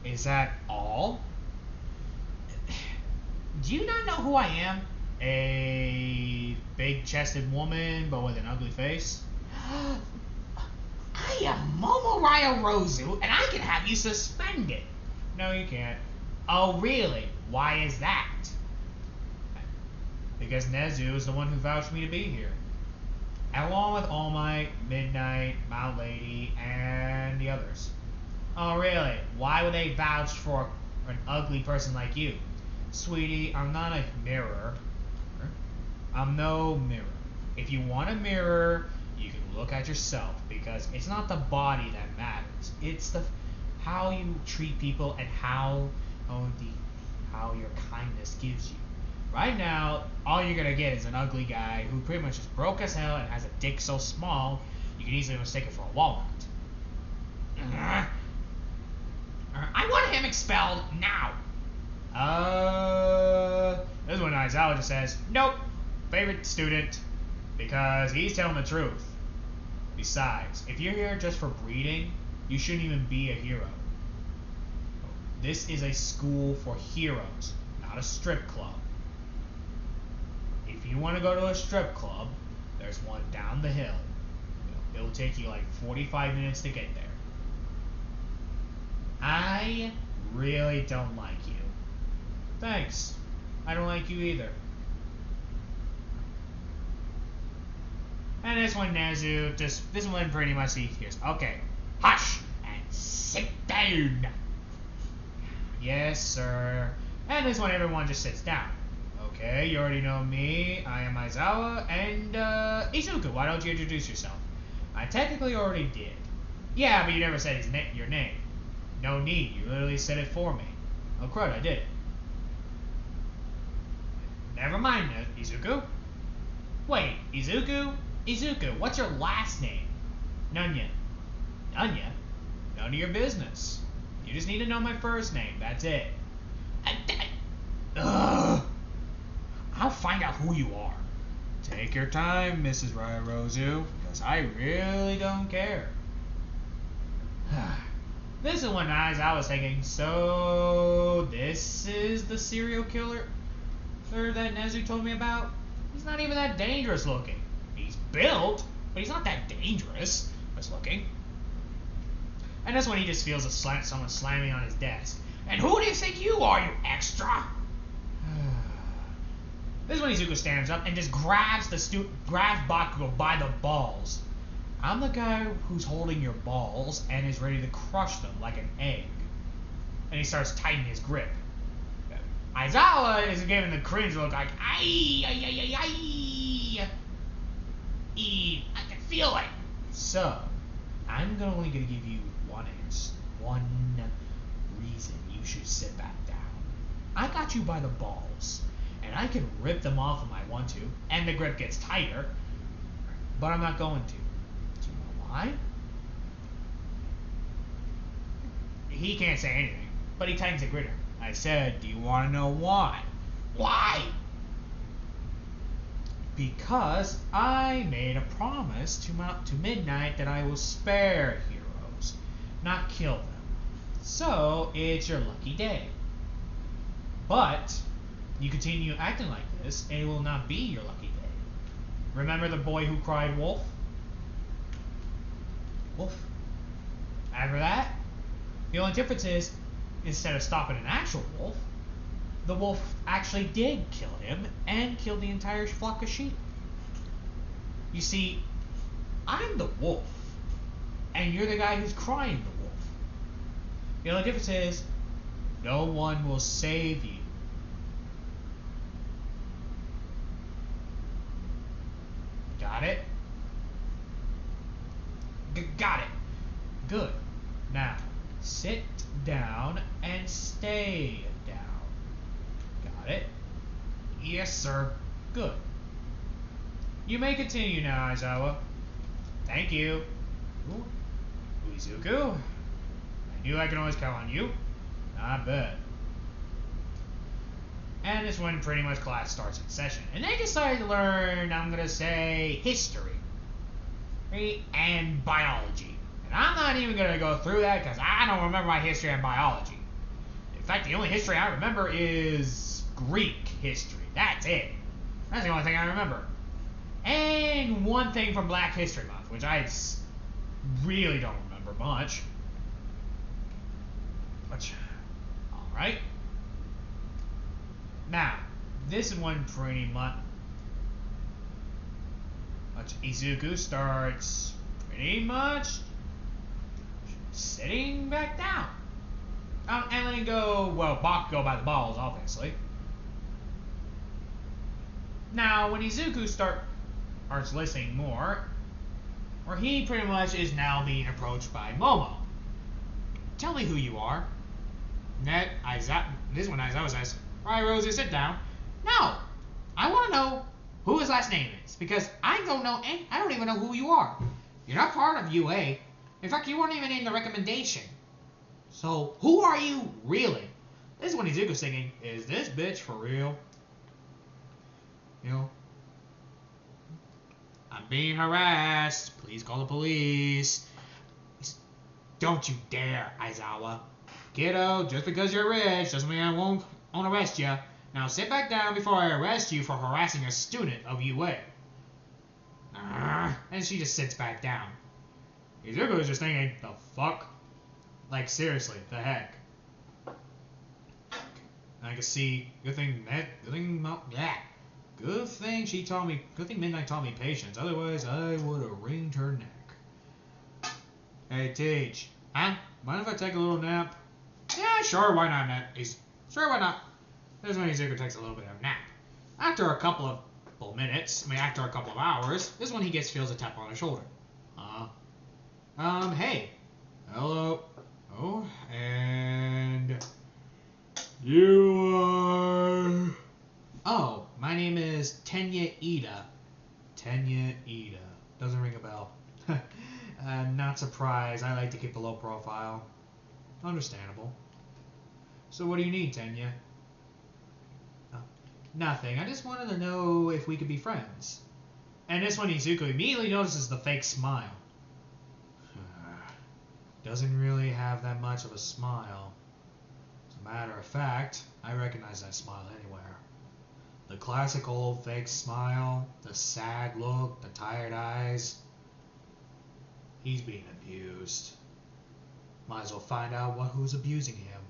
Is that all? Do you not know who I am? A big-chested woman, but with an ugly face? I am Momo Ryo Rozu, and I can have you suspended. No, you can't. Oh, really? Why is that? Because Nezu is the one who vouched me to be here. Along with All Might, Midnight, Mount Lady, and the others. Oh, really? Why would they vouch for an ugly person like you? Sweetie, I'm not a mirror. I'm no mirror. If you want a mirror, you can look at yourself, because it's not the body that matters. It's the how you treat people and how your kindness gives you. Right now, all you're gonna get is an ugly guy who pretty much is broke as hell and has a dick so small you can easily mistake it for a walnut. I want him expelled now. This is when Aizawa just says, nope, favorite student, because he's telling the truth. Besides, if you're here just for breeding, you shouldn't even be a hero. This is a school for heroes, not a strip club. If you want to go to a strip club, there's one down the hill. It'll take you like 45 minutes to get there. I really don't like you. Thanks. I don't like you either. And this one, Nezu, this one pretty much he hears. Okay, hush and sit down. Yes, sir. And this one, everyone just sits down. Okay, you already know me. I am Aizawa, and Izuku, why don't you introduce yourself? I technically already did. Yeah, but you never said your name. No need, you literally said it for me. Oh crud, I did. Never mind, Izuku. Wait, Izuku? Izuku, what's your last name? Nunya. Nunya? None of your business. You just need to know my first name, that's it. Ugh. I'll find out who you are. Take your time, Mrs. Ryorozu, because I really don't care. This is when I was thinking, so this is the serial killer that Nezu told me about? He's not even that dangerous looking. He's built, but he's not that dangerous as looking. And that's when he just feels someone slamming on his desk. And who do you think you are, you extra? This is when Izuku stands up and just grabs Bakugo by the balls. I'm the guy who's holding your balls and is ready to crush them like an egg. And he starts tightening his grip. Aizawa is giving the cringe look like, ay, ay, ay, ay, ay. I can feel it. So, I'm only going to give you one answer. One reason you should sit back down. I got you by the balls. And I can rip them off if I want to, and the grip gets tighter, but I'm not going to. Do you know why? He can't say anything, but he tightens the grip. I said, do you want to know why? Why? Because I made a promise to Midnight that I will spare heroes, not kill them. So, it's your lucky day. But you continue acting like this, and it will not be your lucky day. Remember the boy who cried wolf? Wolf. After that, the only difference is, instead of stopping an actual wolf, the wolf actually did kill him, and killed the entire flock of sheep. You see, I'm the wolf, and you're the guy who's crying the wolf. The only difference is, no one will save you. Got it? Got it. Good. Now, sit down and stay down. Got it? Yes, sir. Good. You may continue now, Aizawa. Thank you. Ooh. Izuku? I knew I could always count on you. Not bad. And this when pretty much class starts in session. And they decided to learn, I'm going to say, history. And biology. And I'm not even going to go through that because I don't remember my history and biology. fact, the only history I remember is Greek history. That's it. That's the only thing I remember. And one thing from Black History Month, which I really don't remember much. Which, alright. Now, this is when pretty much Izuku starts pretty much sitting back down. And letting go, well, Bakugo by the balls, obviously. Now, when Izuku starts listening more, or he pretty much is now being approached by Momo. Tell me who you are. This one Aizawa says, alright, Rosie, sit down. No! I want to know who his last name is, because I don't even know who you are. You're not part of UA. In fact, you weren't even in the recommendation. So, who are you, really? This is when Izuku's singing, is this bitch for real? You know? I'm being harassed. Please call the police. Don't you dare, Aizawa. Kiddo, just because you're rich doesn't mean I won't arrest you. Now sit back down before I arrest you for harassing a student of UA. And she just sits back down. Izuku is just thinking, the fuck? Like, seriously, the heck? I can see, good thing Midnight taught me patience, otherwise I would have wringed her neck. Hey, Teach. Huh? Mind if I take a little nap? Yeah, sure, why not, Sure, why not? This is when Izuku takes a little bit of a nap. After a couple of after a couple of hours, this is when he feels a tap on his shoulder. Hey. Hello. Oh, and you are... Oh, my name is Tenya Ida. Tenya Ida. Doesn't ring a bell. Not surprised. I like to keep a low profile. Understandable. So what do you need, Tenya? Nothing. I just wanted to know if we could be friends. And this one, Izuku immediately notices the fake smile. Doesn't really have that much of a smile. As a matter of fact, I recognize that smile anywhere. The classic old fake smile, the sad look, the tired eyes. He's being abused. Might as well find out who's abusing him.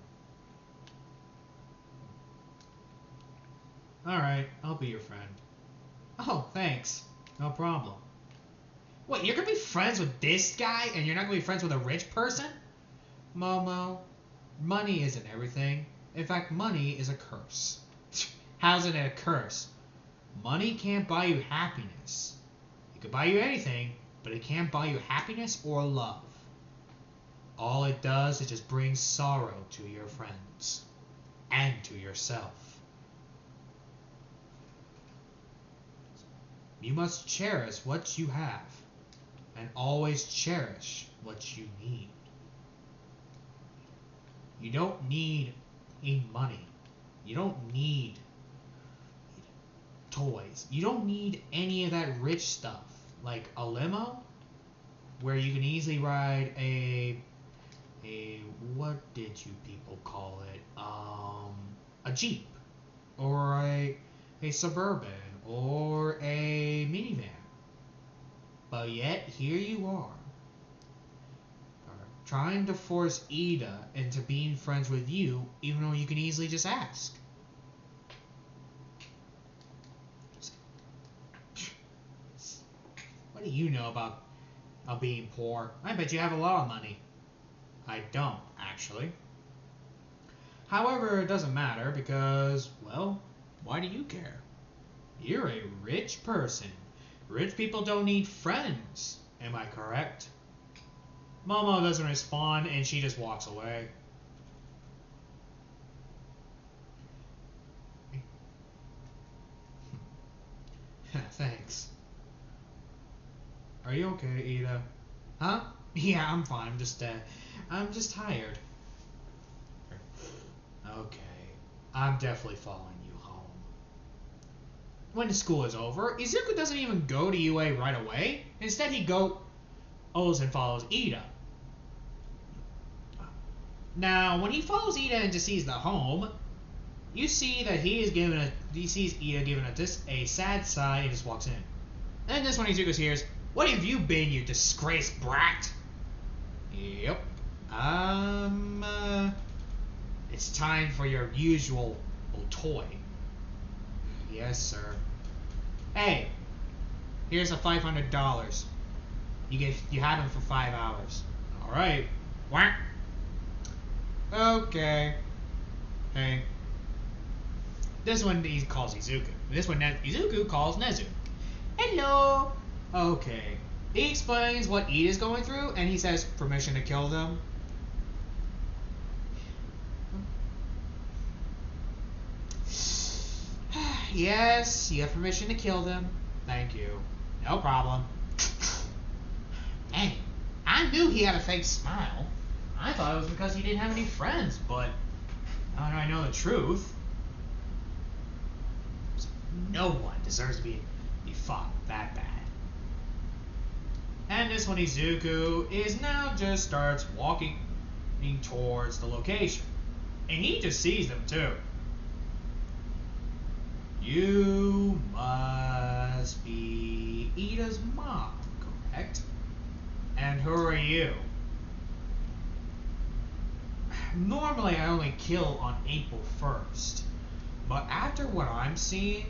Alright, I'll be your friend. Oh, thanks. No problem. Wait, you're gonna be friends with this guy and you're not gonna be friends with a rich person? Momo, money isn't everything. In fact, money is a curse. How's it a curse? Money can't buy you happiness. It could buy you anything, but it can't buy you happiness or love. All it does is just bring sorrow to your friends and to yourself. You must cherish what you have and always cherish what you need. You don't need money. You don't need toys. You don't need any of that rich stuff. Like a limo, where you can easily ride a what did you people call it? A Jeep, or a Suburban, or a minivan. But yet, here you are, trying to force Ida into being friends with you, even though you can easily just ask. What do you know about being poor? I bet you have a lot of money. I don't, actually. However, it doesn't matter because, well, why do you care? You're a rich person. Rich people don't need friends. Am I correct? Momo doesn't respond and she just walks away. Thanks. Are you okay, Ida? Huh? Yeah, I'm fine. I'm just tired. Okay. I'm definitely following you home. When school is over, Izuku doesn't even go to UA right away. Instead, he goes and follows Ida. Now, when he follows Ida and just sees the home, you see that he sees Ida giving a sad sigh and just walks in. And this one Izuku hears, "What have you been, you disgraced brat?" Yep. It's time for your usual toy. Yes, sir. Hey, here's a $500. You had him for 5 hours. All right. What? Okay. Hey. This one he calls Izuku. This one Izuku calls Nezu. Hello. Okay. He explains what Ida's going through, and he says, "Permission to kill them?" Yes, you have permission to kill them. Thank you. No problem. Hey, I knew he had a fake smile. I thought it was because he didn't have any friends, but now that I know the truth, no one deserves to be fought that bad. And this one Izuku is now just starts walking towards the location. And he just sees them too. You must be Ida's mom, correct? And who are you? Normally I only kill on April 1st. But after what I'm seeing,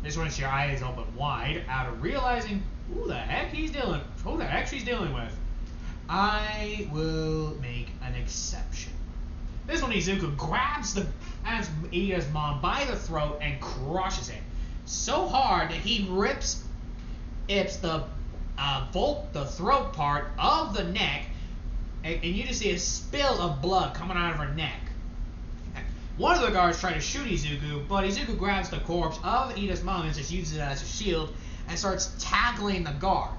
this one your eyes open wide out of realizing who the heck she's dealing with, I will make an exception. This one Izuku grabs Ida's mom by the throat and crushes it so hard that he rips the throat part of the neck, and you just see a spill of blood coming out of her neck. One of the guards try to shoot Izuku, but Izuku grabs the corpse of Ida's mom and just uses it as a shield and starts tackling the guard.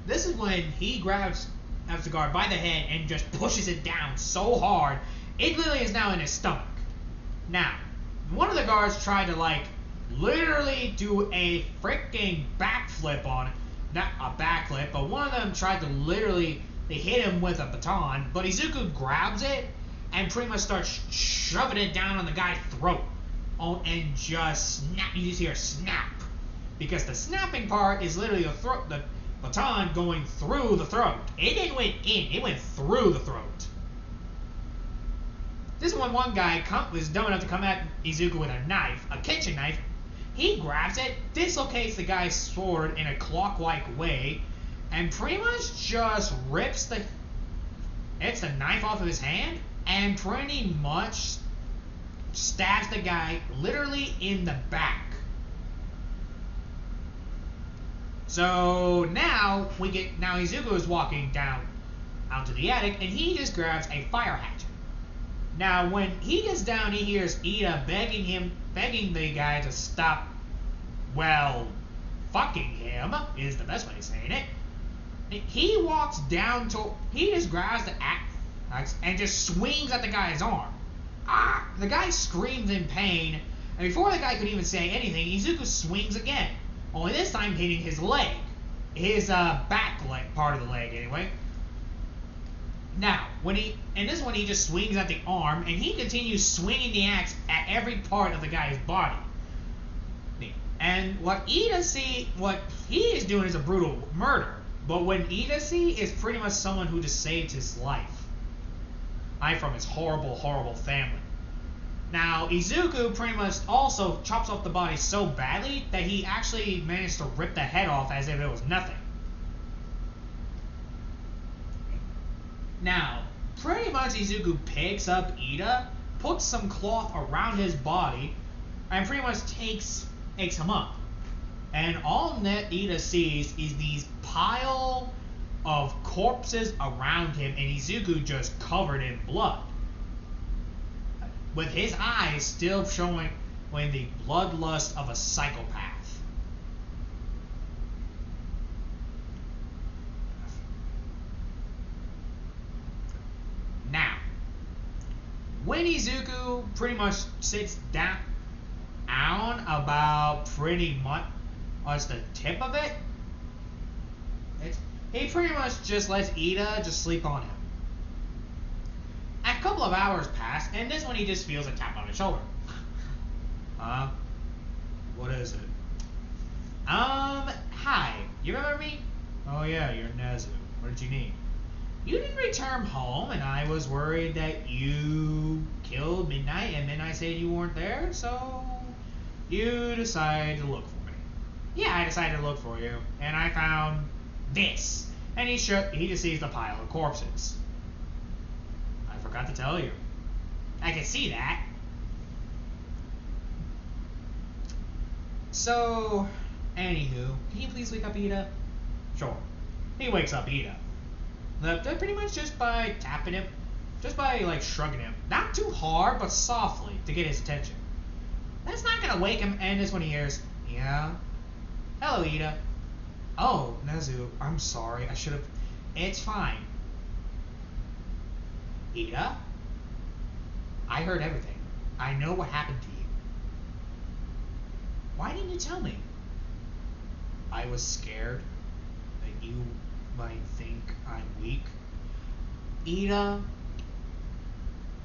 This is when he grabs the guard by the head and just pushes it down so hard, it literally is now in his stomach. Now, one of the guards tried to literally do a freaking backflip on it. Not a backflip, but one of them tried to they hit him with a baton, but Izuku grabs it and pretty much starts shoving it down on the guy's throat. And just snap, you just hear a snap. Because the snapping part is literally the baton going through the throat. It didn't went in, it went through the throat. This one guy was dumb enough to come at Izuku with a knife, a kitchen knife. He grabs it, dislocates the guy's sword in a clock-like way, and pretty much just rips the knife off of his hand, and pretty much stabs the guy literally in the back. So now Izuku is walking down out to the attic, and he just grabs a fire hatchet. Now when he gets down, he hears Ida begging the guy to stop, fucking him is the best way of saying it. He walks down he just grabs the axe and just swings at the guy's arm. The guy screams in pain, and before the guy could even say anything, Izuku swings again. Only this time hitting his leg. His back leg, part of the leg anyway. Now, this one he just swings at the arm, and he continues swinging the axe at every part of the guy's body. And what he is doing is a brutal murder. But what Ida see is pretty much someone who just saved his life. From his horrible, horrible family. Now, Izuku pretty much also chops off the body so badly that he actually managed to rip the head off as if it was nothing. Now, pretty much Izuku picks up Ida, puts some cloth around his body, and pretty much takes him up. And all that Ida sees is these pile of corpses around him, and Izuku just covered in blood, with his eyes still showing the bloodlust of a psychopath. Now, when Izuku pretty much sits down about pretty much the tip of it, he pretty much just lets Ida just sleep on him. At a couple of hours pass, and this one he just feels a tap on his shoulder. What is it? Hi. You remember me? Oh yeah, you're Nezu. What did you need? You didn't return home, and I was worried that you killed Midnight, and Midnight said you weren't there, so you decided to look for me. Yeah, I decided to look for you, and I found this. And he just sees the pile of corpses. I forgot to tell you. I can see that. So, anywho, can you please wake up Ida? Sure. He wakes up Ida. Pretty much just by tapping him. Just by, like, shrugging him. Not too hard, but softly, to get his attention. That's not gonna wake him, and this when he hears, yeah? Hello, Ida. Oh, Nezu, I'm sorry. I should have... It's fine. Ida? I heard everything. I know what happened to you. Why didn't you tell me? I was scared that you might think I'm weak. Ida,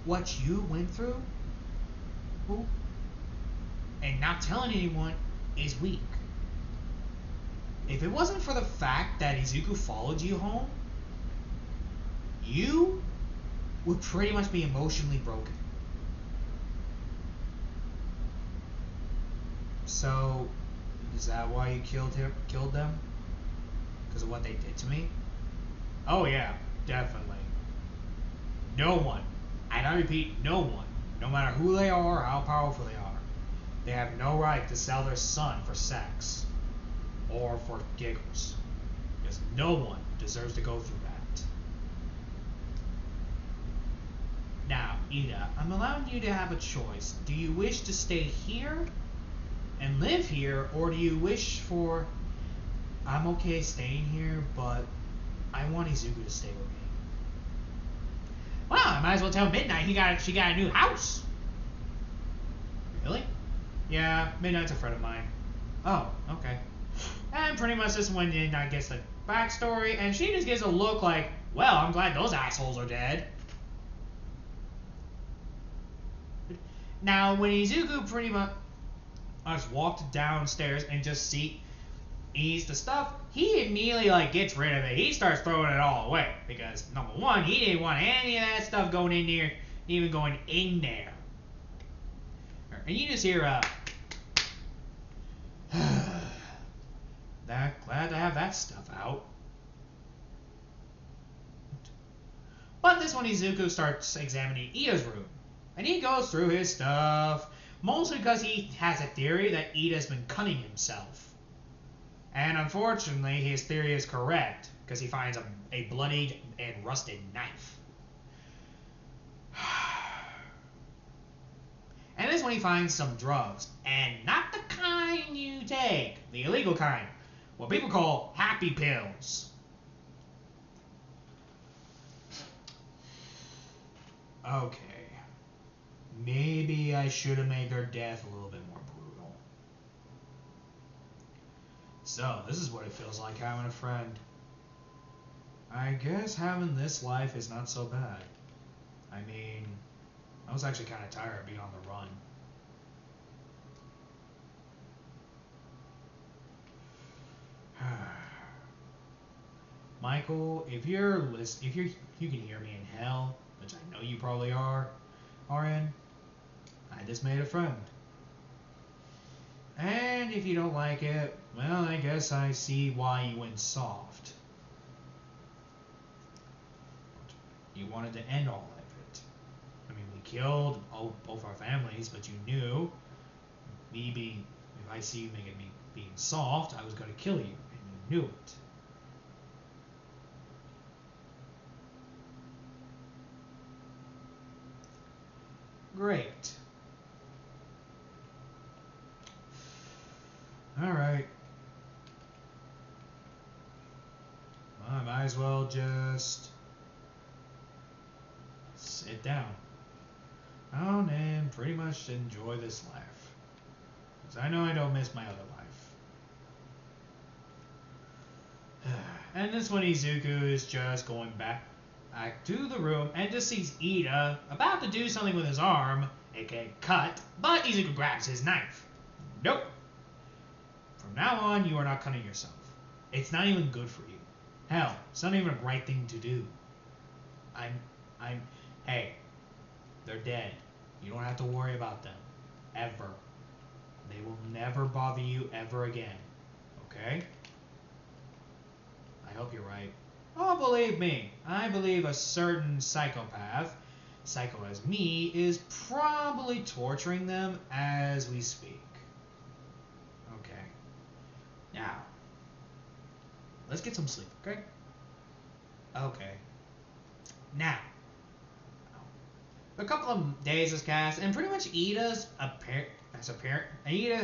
what you went through? And not telling anyone is weak. If it wasn't for the fact that Izuku followed you home, you would pretty much be emotionally broken. So, is that why you killed them? Because of what they did to me? Oh yeah, definitely. No one, and I repeat, no one, no matter who they are or how powerful they are, they have no right to sell their son for sex. Or for giggles. Because no one deserves to go through that. Now, Ida, I'm allowing you to have a choice. Do you wish to stay here and live here, or do you wish for... I'm okay staying here, but I want Izuku to stay with me. Well, I might as well tell Midnight she got a new house. Really? Yeah, Midnight's a friend of mine. Oh, okay. And pretty much this one Midnight gets the backstory, and she just gives a look like, well, I'm glad those assholes are dead. Now, when Izuku pretty much walked downstairs and just eats the stuff, he immediately gets rid of it. He starts throwing it all away because number one, he didn't want any of that stuff going in there, even going in there. And you just hear glad to have that stuff out. But this one, Izuku starts examining Ida's room. And he goes through his stuff, mostly because he has a theory that Ida's been cutting himself. And unfortunately, his theory is correct, because he finds a bloodied and rusted knife. And this one he finds some drugs, and not the kind you take, the illegal kind, what people call happy pills. Okay. Maybe I should have made their death a little bit more brutal. So, this is what it feels like having a friend. I guess having this life is not so bad. I mean, I was actually kind of tired of being on the run. Michael, if you can hear me in hell, which I know you probably are in, I just made a friend. And if you don't like it, well, I guess I see why you went soft. You wanted to end all of it. I mean, we killed both our families, but you knew if I see you making me being soft, I was going to kill you, and you knew it. Great. Alright. I might as well just sit down. And pretty much enjoy this life. Because I know I don't miss my other life. And this one, Izuku is just going back. to the room and just sees Ida about to do something with his arm, aka cut, but Izuku grabs his knife. Nope. From now on, you are not cutting yourself. It's not even good for you. Hell, it's not even the right thing to do. Hey, they're dead. You don't have to worry about them. Ever. They will never bother you ever again. Okay? I hope you're right. Oh, believe me, I believe a certain psychopath, psycho as me, is probably torturing them as we speak. Okay. Now, let's get some sleep, okay? Okay. Now, a couple of days has passed, and pretty much Ida has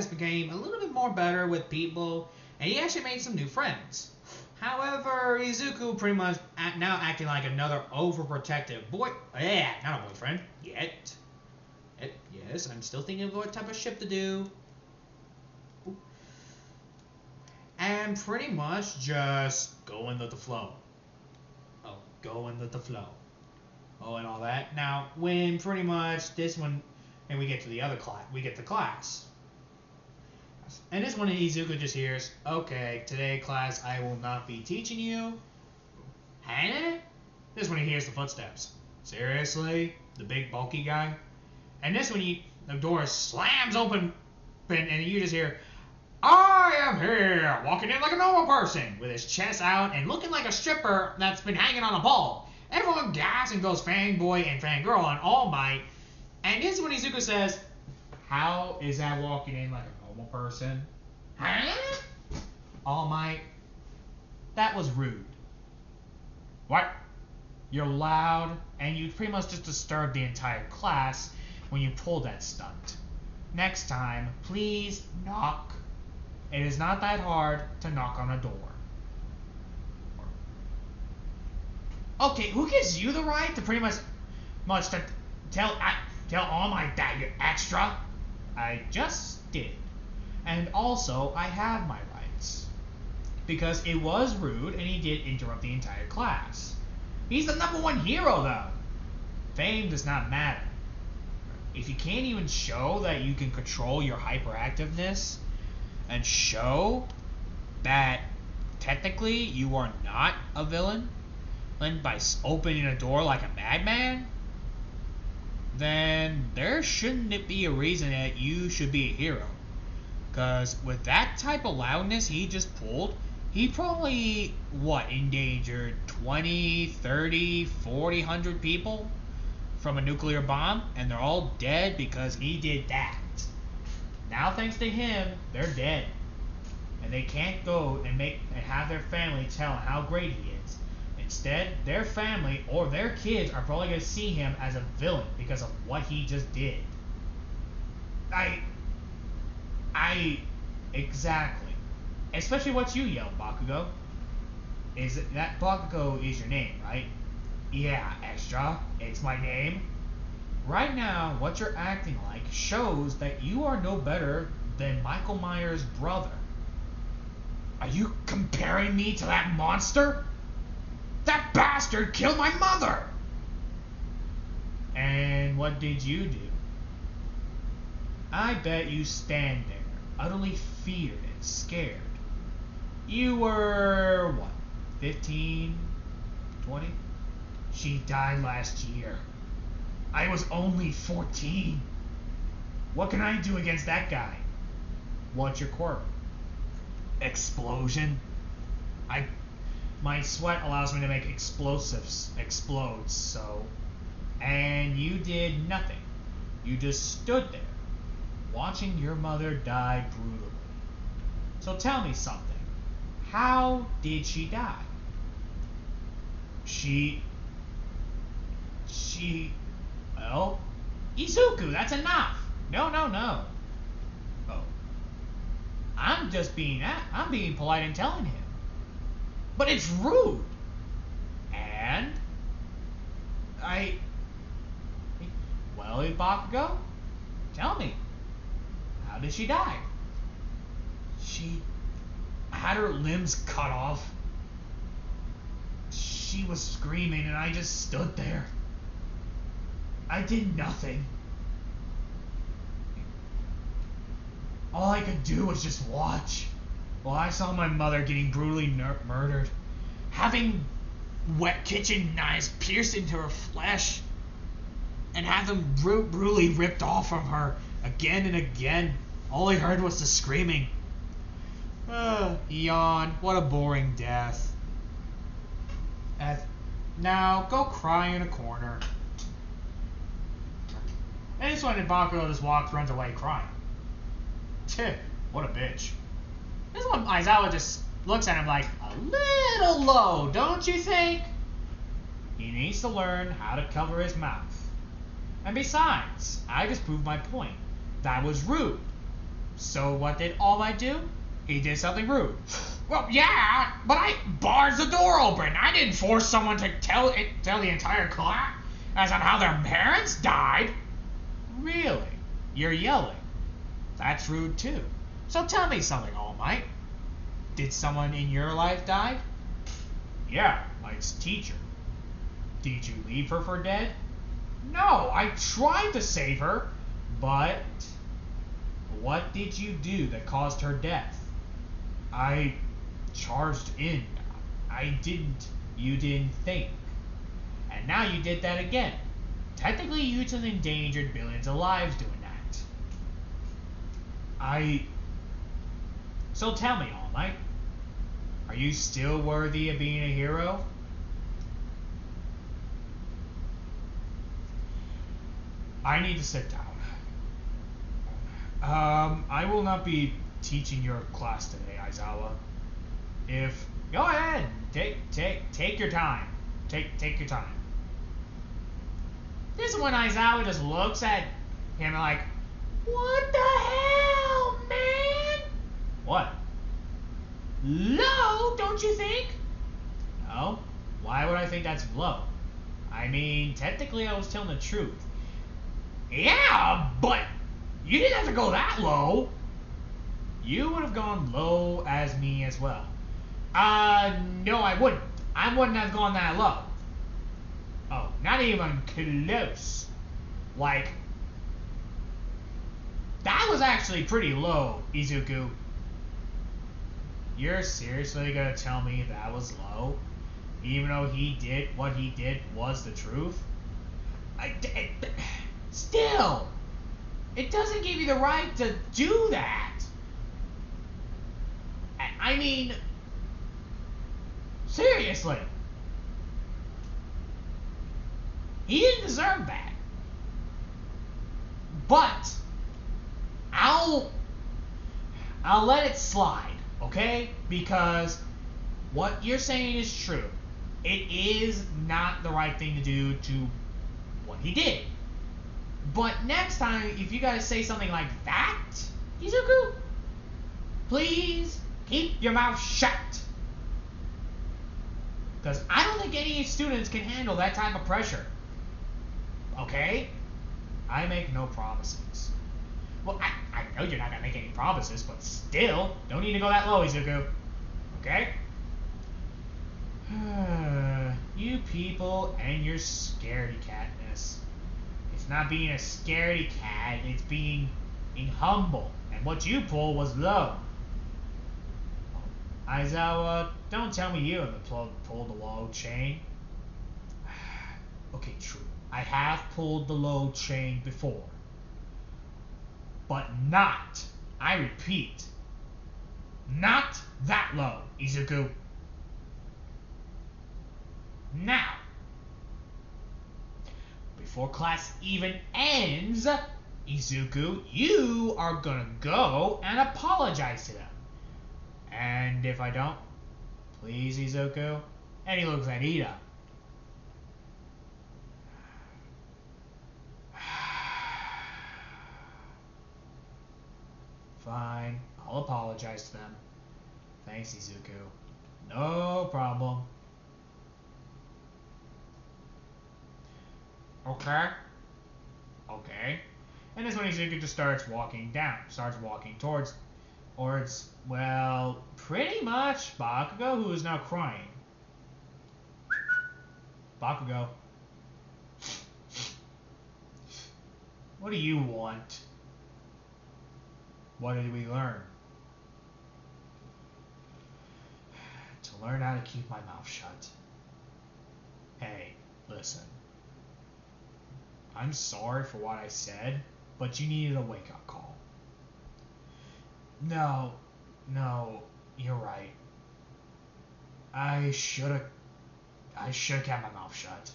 become a little bit more better with people, and he actually made some new friends. However, Izuku pretty much now acting like another overprotective boy. Yeah, not a boyfriend yet. Yes, I'm still thinking of what type of ship to do. Ooh. And pretty much just going with the flow. Oh, going with the flow. Oh, and all that. Now, when pretty much this one, and we get to the other class, we get to class. And this one Izuku just hears, okay, today class I will not be teaching you. Huh? This one he hears the footsteps. Seriously? The big bulky guy? And this one the door slams open and you just hear, I am here, walking in like a normal person, with his chest out and looking like a stripper that's been hanging on a pole. Everyone gasps and goes fanboy and fangirl on All Might. And this is when Izuku says, how is that walking in like a normal person? Huh? All Might, that was rude. What? You're loud, and you pretty much just disturbed the entire class when you pulled that stunt. Next time, please knock. It is not that hard to knock on a door. Okay, who gives you the right to pretty much to tell All Might that you're extra? I just did. And also, I have my rights. Because it was rude and he did interrupt the entire class. He's the #1 hero, though. Fame does not matter. If you can't even show that you can control your hyperactiveness and show that technically you are not a villain, and by opening a door like a madman, then there shouldn't it be a reason that you should be a hero. Because with that type of loudness he just pulled, he probably, endangered 20, 30, 40, 100 people from a nuclear bomb, and they're all dead because he did that. Now, thanks to him, they're dead. And they can't go and have their family tell how great he is. Instead, their family or their kids are probably going to see him as a villain because of what he just did. Exactly. Especially what you yelled, Bakugo. That Bakugo is your name, right? Yeah, extra. It's my name. Right now, what you're acting like shows that you are no better than Michael Myers' brother. Are you comparing me to that monster? That bastard killed my mother! And what did you do? I bet you stand there, utterly feared and scared. You were, 15, 20? She died last year. I was only 14. What can I do against that guy? What's your quirk? Explosion? My sweat allows me to make explosives explode, so... And you did nothing. You just stood there, watching your mother die brutally. So tell me something. How did she die? Well, Izuku, that's enough. No. Oh. I'm being polite and telling him. But it's rude. And well, Bakugo, tell me, how did she die? She had her limbs cut off. she was screaming and I just stood there. I did nothing. All I could do was just watch while I saw my mother getting brutally murdered, having wet kitchen knives pierced into her flesh, and have them brutally ripped off from her again and again. All I heard was the screaming. Yawn. What a boring death. Now, go cry in a corner. And this one, Bakuro just runs away crying. Tch, what a bitch. This one, Aizawa just looks at him like, a little low, don't you think? He needs to learn how to cover his mouth. And besides, I just proved my point. That was rude. So what did All Might do? He did something rude. Well, yeah, but I barred the door open. I didn't force someone to tell the entire class as on how their parents died. Really? You're yelling. That's rude too. So tell me something, All Might. Did someone in your life die? Yeah, my teacher. Did you leave her for dead? No, I tried to save her, but what did you do that caused her death? I charged in. You didn't think. And now you did that again. Technically, you just endangered billions of lives doing that. So tell me, All Might, are you still worthy of being a hero? I need to sit down. I will not be teaching your class today, Aizawa. Go ahead, take your time. Take your time. This is when Aizawa just looks at him like, what the hell, man? What? Low, don't you think? No. Why would I think that's low? I mean, technically I was telling the truth. Yeah, but you didn't have to go that low. You would have gone low as me as well. No, I wouldn't. I wouldn't have gone that low. Oh, not even close. Like, that was actually pretty low, Izuku. You're seriously gonna tell me that was low? Even though what he did was the truth? Still, it doesn't give you the right to do that. I mean, seriously. He didn't deserve that. But I'll let it slide, okay? Because what you're saying is true. It is not the right thing to do to what he did. But next time, if you guys say something like that, Izuku, please keep your mouth shut. Because I don't think any students can handle that type of pressure. Okay? I make no promises. Well, I know you're not going to make any promises, but still, don't need to go that low, Izuku. Okay? You people and your scaredy catness. It's not being a scaredy cat, it's being humble. And what you pulled was low. Aizawa, don't tell me you haven't pulled the low chain. Okay, true. I have pulled the low chain before. But not, I repeat, not that low, Izuku. Now, before class even ends, Izuku, you are gonna go and apologize to them. And if I don't, please, Izuku. And he looks at Ida. Fine, I'll apologize to them. Thanks, Izuku. No problem. Okay. And this when Izuku just starts walking towards, well, pretty much Bakugo, who is now crying. Bakugo. What do you want? What did we learn? To learn how to keep my mouth shut. Hey, listen. I'm sorry for what I said, but you needed a wake-up call. No, you're right. I should have kept my mouth shut.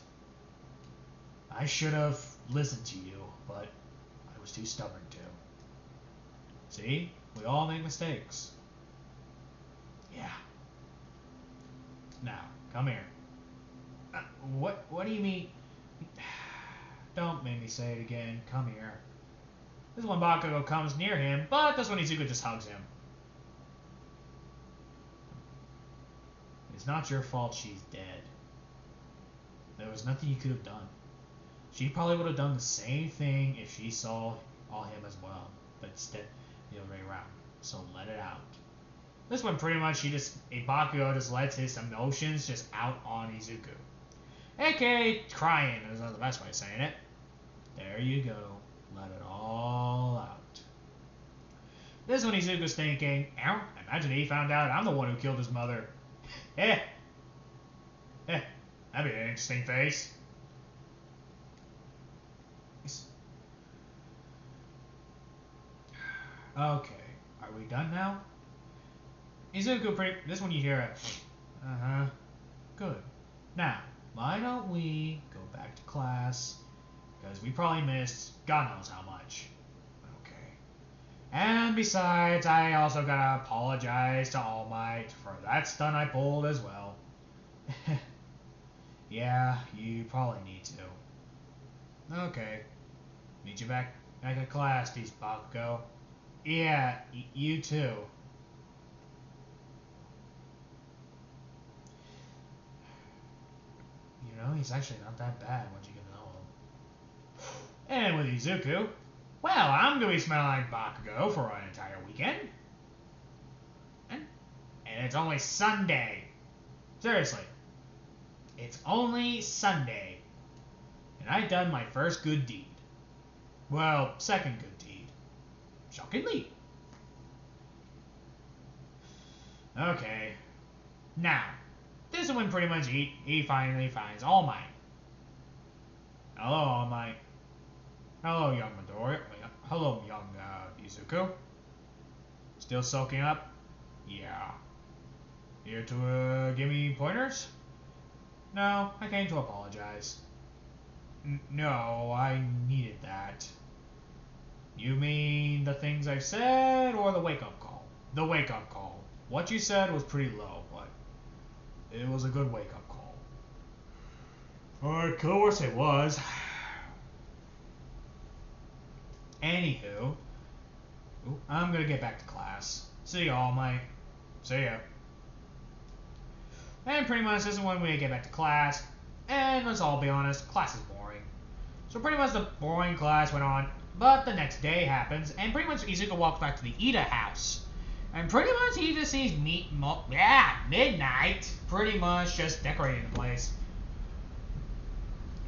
I should have listened to you, but I was too stubborn to. See? We all make mistakes. Yeah. Now, come here. What do you mean? Don't make me say it again. Come here. This is when Bakugo comes near him, but that's when Izuku just hugs him. It's not your fault she's dead. There was nothing you could have done. She probably would have done the same thing if she saw him as well, but instead the other way around. So let it out. This one pretty much Bakugo just lets his emotions just out on Izuku. AKA crying is not the best way of saying it. There you go. Let it all out. This one Izuku's thinking, imagine he found out I'm the one who killed his mother. That'd be an interesting face. Okay, are we done now? Izuku, this one you hear it. Good. Now, why don't we go back to class? Because we probably missed God knows how much. Okay. And besides, I also gotta apologize to All Might for that stunt I pulled as well. Yeah, you probably need to. Okay. Meet you back at class, Bakugo. Yeah, you too. You know, he's actually not that bad once you get to know him. And with Izuku, well, I'm gonna be smelling like Bakugo for an entire weekend. And it's only Sunday. Seriously. It's only Sunday. And I've done my first good deed. Well, second good deed. Shockingly. Okay. Now, this one pretty much he finally finds All Might. Hello, All Might. Hello, young Midori. Hello, young Izuku. Still soaking up? Yeah. Here to give me pointers? No, I came to apologize. No, I needed that. You mean the things I said or the wake-up call? The wake-up call. What you said was pretty low, but it was a good wake-up call. Of course it was. Anywho, I'm gonna get back to class. See ya, All Might. See ya. And pretty much this is when we get back to class. And let's all be honest, class is boring. So pretty much the boring class went on. But the next day happens, and pretty much Izuku walks back to the Ida house. And pretty much he just sees Midnight pretty much just decorating the place.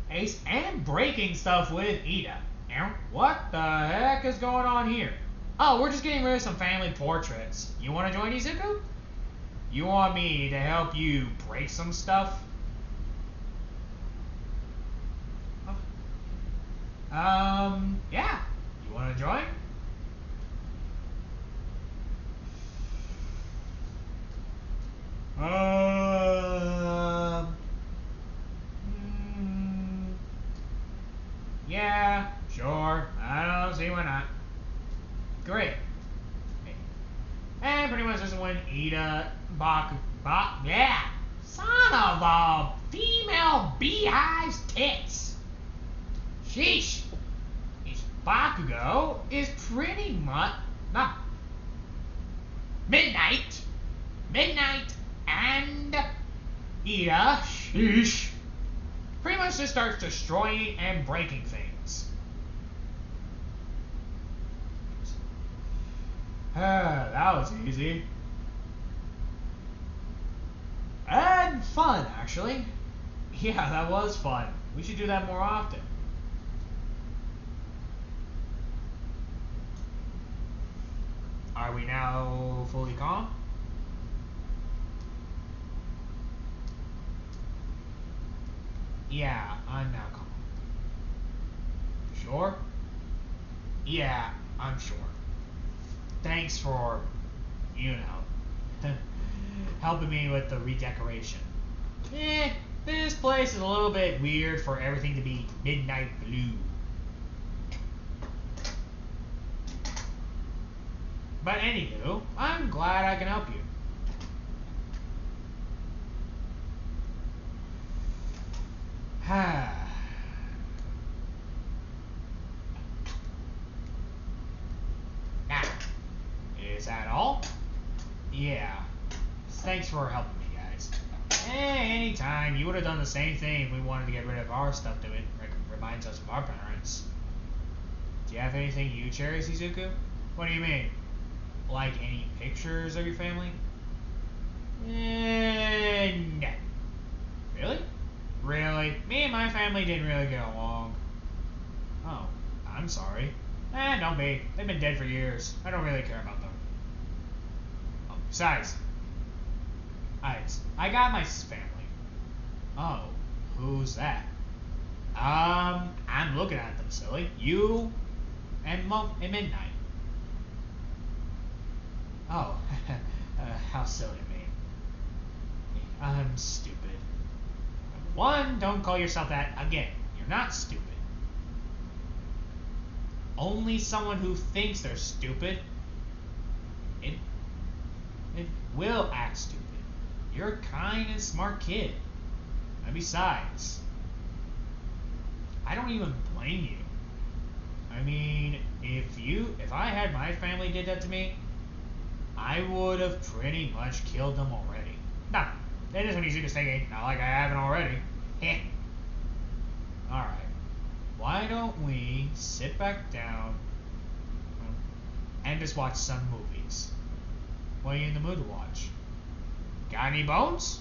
Ace and breaking stuff with Ida. What the heck is going on here? Oh, we're just getting rid of some family portraits. You want to join Izuku? You want me to help you break some stuff? Yeah. You want to join? Yeah, sure. I don't see why not. Great. And pretty much this is when Ida, son of a female beehive's tits. Sheesh. Bakugo is pretty much not Midnight and Ida, sheesh, pretty much just starts destroying and breaking things. That was easy. And fun, actually. Yeah, that was fun. We should do that more often. Are we now fully calm? Yeah, I'm now calm. Sure? Yeah, I'm sure. Thanks for, you know, helping me with the redecoration. This place is a little bit weird for everything to be midnight blue. But anywho, I'm glad I can help you. Now, is that all? Yeah. Thanks for helping me, guys. Anytime. You would have done the same thing if we wanted to get rid of our stuff that reminds us of our parents. Do you have anything you cherish, Izuku? What do you mean? Like any pictures of your family? No. Really? Really? Me and my family didn't really get along. Oh, I'm sorry. Don't be. They've been dead for years. I don't really care about them. Oh, besides, I got my family. Oh, who's that? I'm looking at them, silly. You and and Midnight. Oh, how silly of me. I'm stupid. Number one, don't call yourself that again. You're not stupid. Only someone who thinks they're stupid, it will act stupid. You're a kind and smart kid. And besides, I don't even blame you. I mean, if I had my family did that to me, I would have pretty much killed them already. Nah, that is what he's just thinking. Not like I haven't already. Heh. Alright. Why don't we sit back down and just watch some movies? What are you in the mood to watch? Got any bones?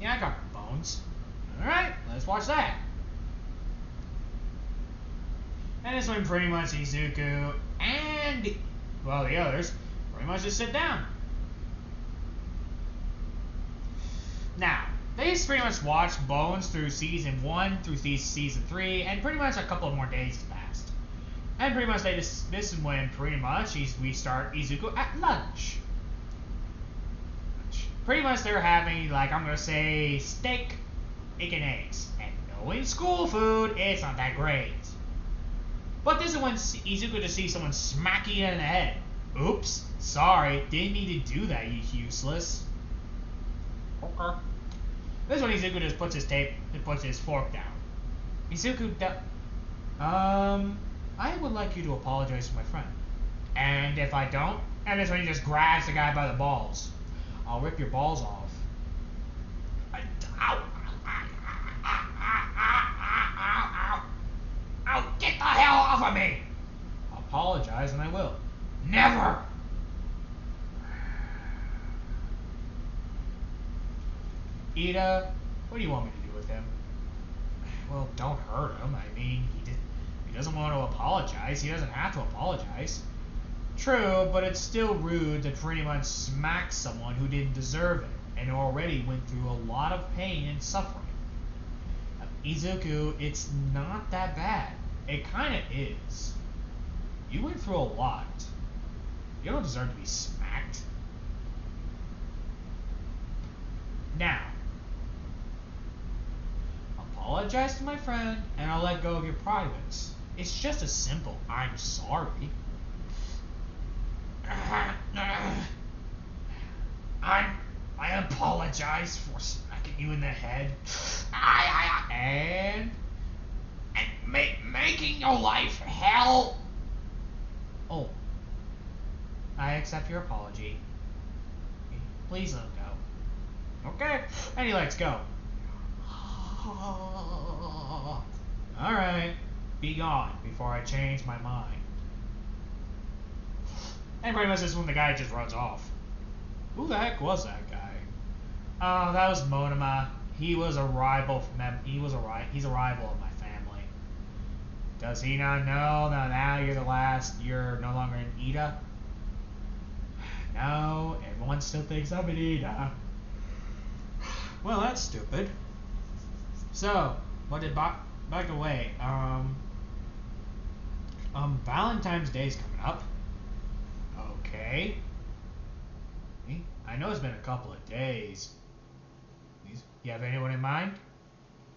Yeah, I got bones. Alright, let's watch that. And this one pretty much Izuku and, well, the others pretty much just sit down. Now, they just pretty much watched Bones through season 1 through season 3, and pretty much a couple of more days passed. And pretty much this is when pretty much we start Izuku at lunch. Pretty much they're having, like, I'm gonna say steak, egg and eggs. And knowing school food, it's not that great. But this is when Izuku just sees someone smack you in the head. Oops, sorry, didn't mean to do that, you useless. Okay. This is when Izuku just puts his fork down. Izuku, I would like you to apologize to my friend. And if I don't, and this is when he just grabs the guy by the balls. I'll rip your balls off. Ow! Ow! Get the hell off of me! I'll apologize and I will. Never! Ida, what do you want me to do with him? Well, don't hurt him. I mean, he doesn't want to apologize. He doesn't have to apologize. True, but it's still rude to pretty much smack someone who didn't deserve it and already went through a lot of pain and suffering. Izuku, it's not that bad. It kind of is. You went through a lot. You don't deserve to be smacked. Now, apologize to my friend and I'll let go of your privates. It's just a simple I'm sorry. I apologize for smacking you in the head. And making your life hell. Oh, I accept your apology. Please let him go. Okay, and he lets go. Alright, be gone before I change my mind. And pretty much this is when the guy just runs off. Who the heck was that guy? Oh, that was Monoma. He was a rival. He's a rival of my family. Does he not know that now you're no longer in Ida? No, everyone still thinks I'm in Ida. Well, that's stupid. So, what did by the way, Valentine's Day's coming up. Okay. I know it's been a couple of days. You have anyone in mind?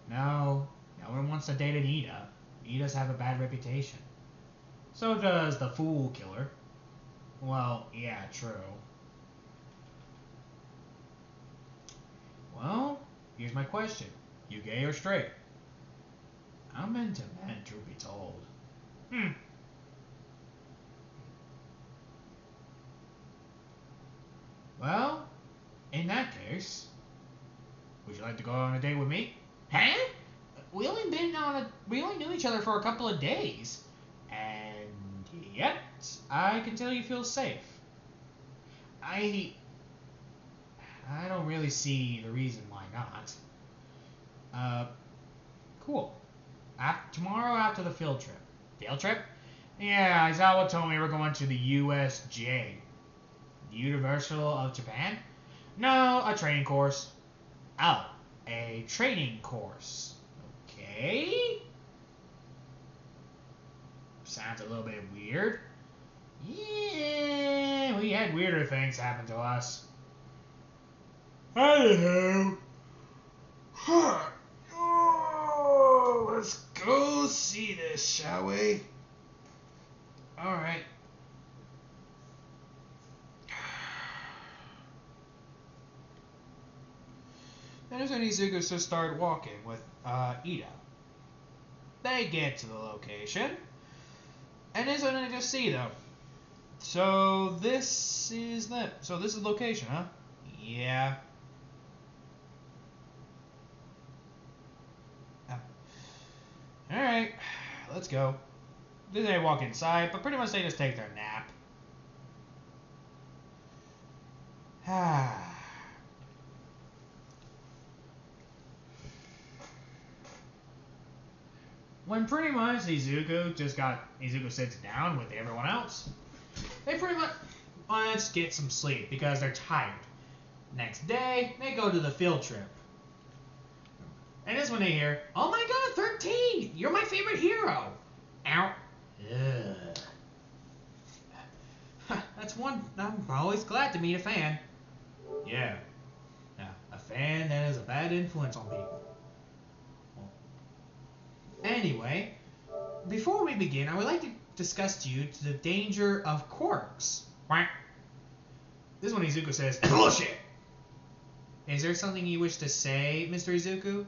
No. No one wants to date an Ida. Idas have a bad reputation. So does the Fool Killer. Well, yeah, true. Well, here's my question. You gay or straight? I'm into men, truth be told. Well, in that case, would you like to go on a date with me? Huh? We only knew each other for a couple of days. And yet, I can tell you feel safe. I don't really see the reason why not. Cool. Tomorrow after the field trip. Field trip? Yeah, Aizawa told me we're going to the USJ. The Universal of Japan? No, a training course. Oh, a training course. Okay. Sounds a little bit weird. Yeah, we had weirder things happen to us. Anywho. Oh, let's go see this, shall we? Alright. Then is when Izuku just started walking with Ida. They get to the location, and is when they just see them. So this is the location, huh? Yeah. Alright, let's go. Then they walk inside, but pretty much they just take their nap. When pretty much Izuku sits down with everyone else, they pretty much let's get some sleep because they're tired. Next day, they go to the field trip. And this when they hear, "Oh my god, 13! You're my favorite hero!" Ow. Ugh. That's one. I'm always glad to meet a fan. Yeah. A fan that has a bad influence on people. Anyway, before we begin, I would like to discuss to you the danger of quirks. This is when Izuku says, "Bullshit!" Is there something you wish to say, Mr. Izuku?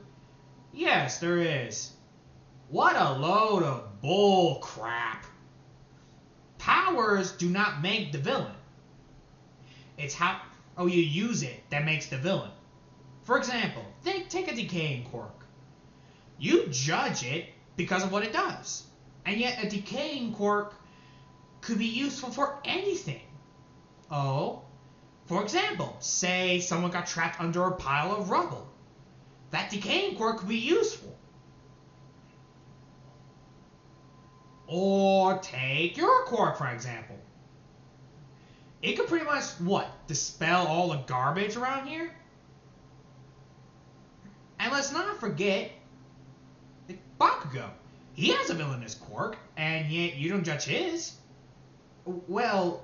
Yes, there is. What a load of bull crap. Powers do not make the villain. It's how you use it that makes the villain. For example, take a decaying quirk. You judge it because of what it does. And yet a decaying quirk could be useful for anything. Oh, for example, say someone got trapped under a pile of rubble. That decaying quirk could be useful. Or take your quirk, for example. It could pretty much, dispel all the garbage around here? And let's not forget Bakugo. He has a villainous quirk, and yet you don't judge his. Well,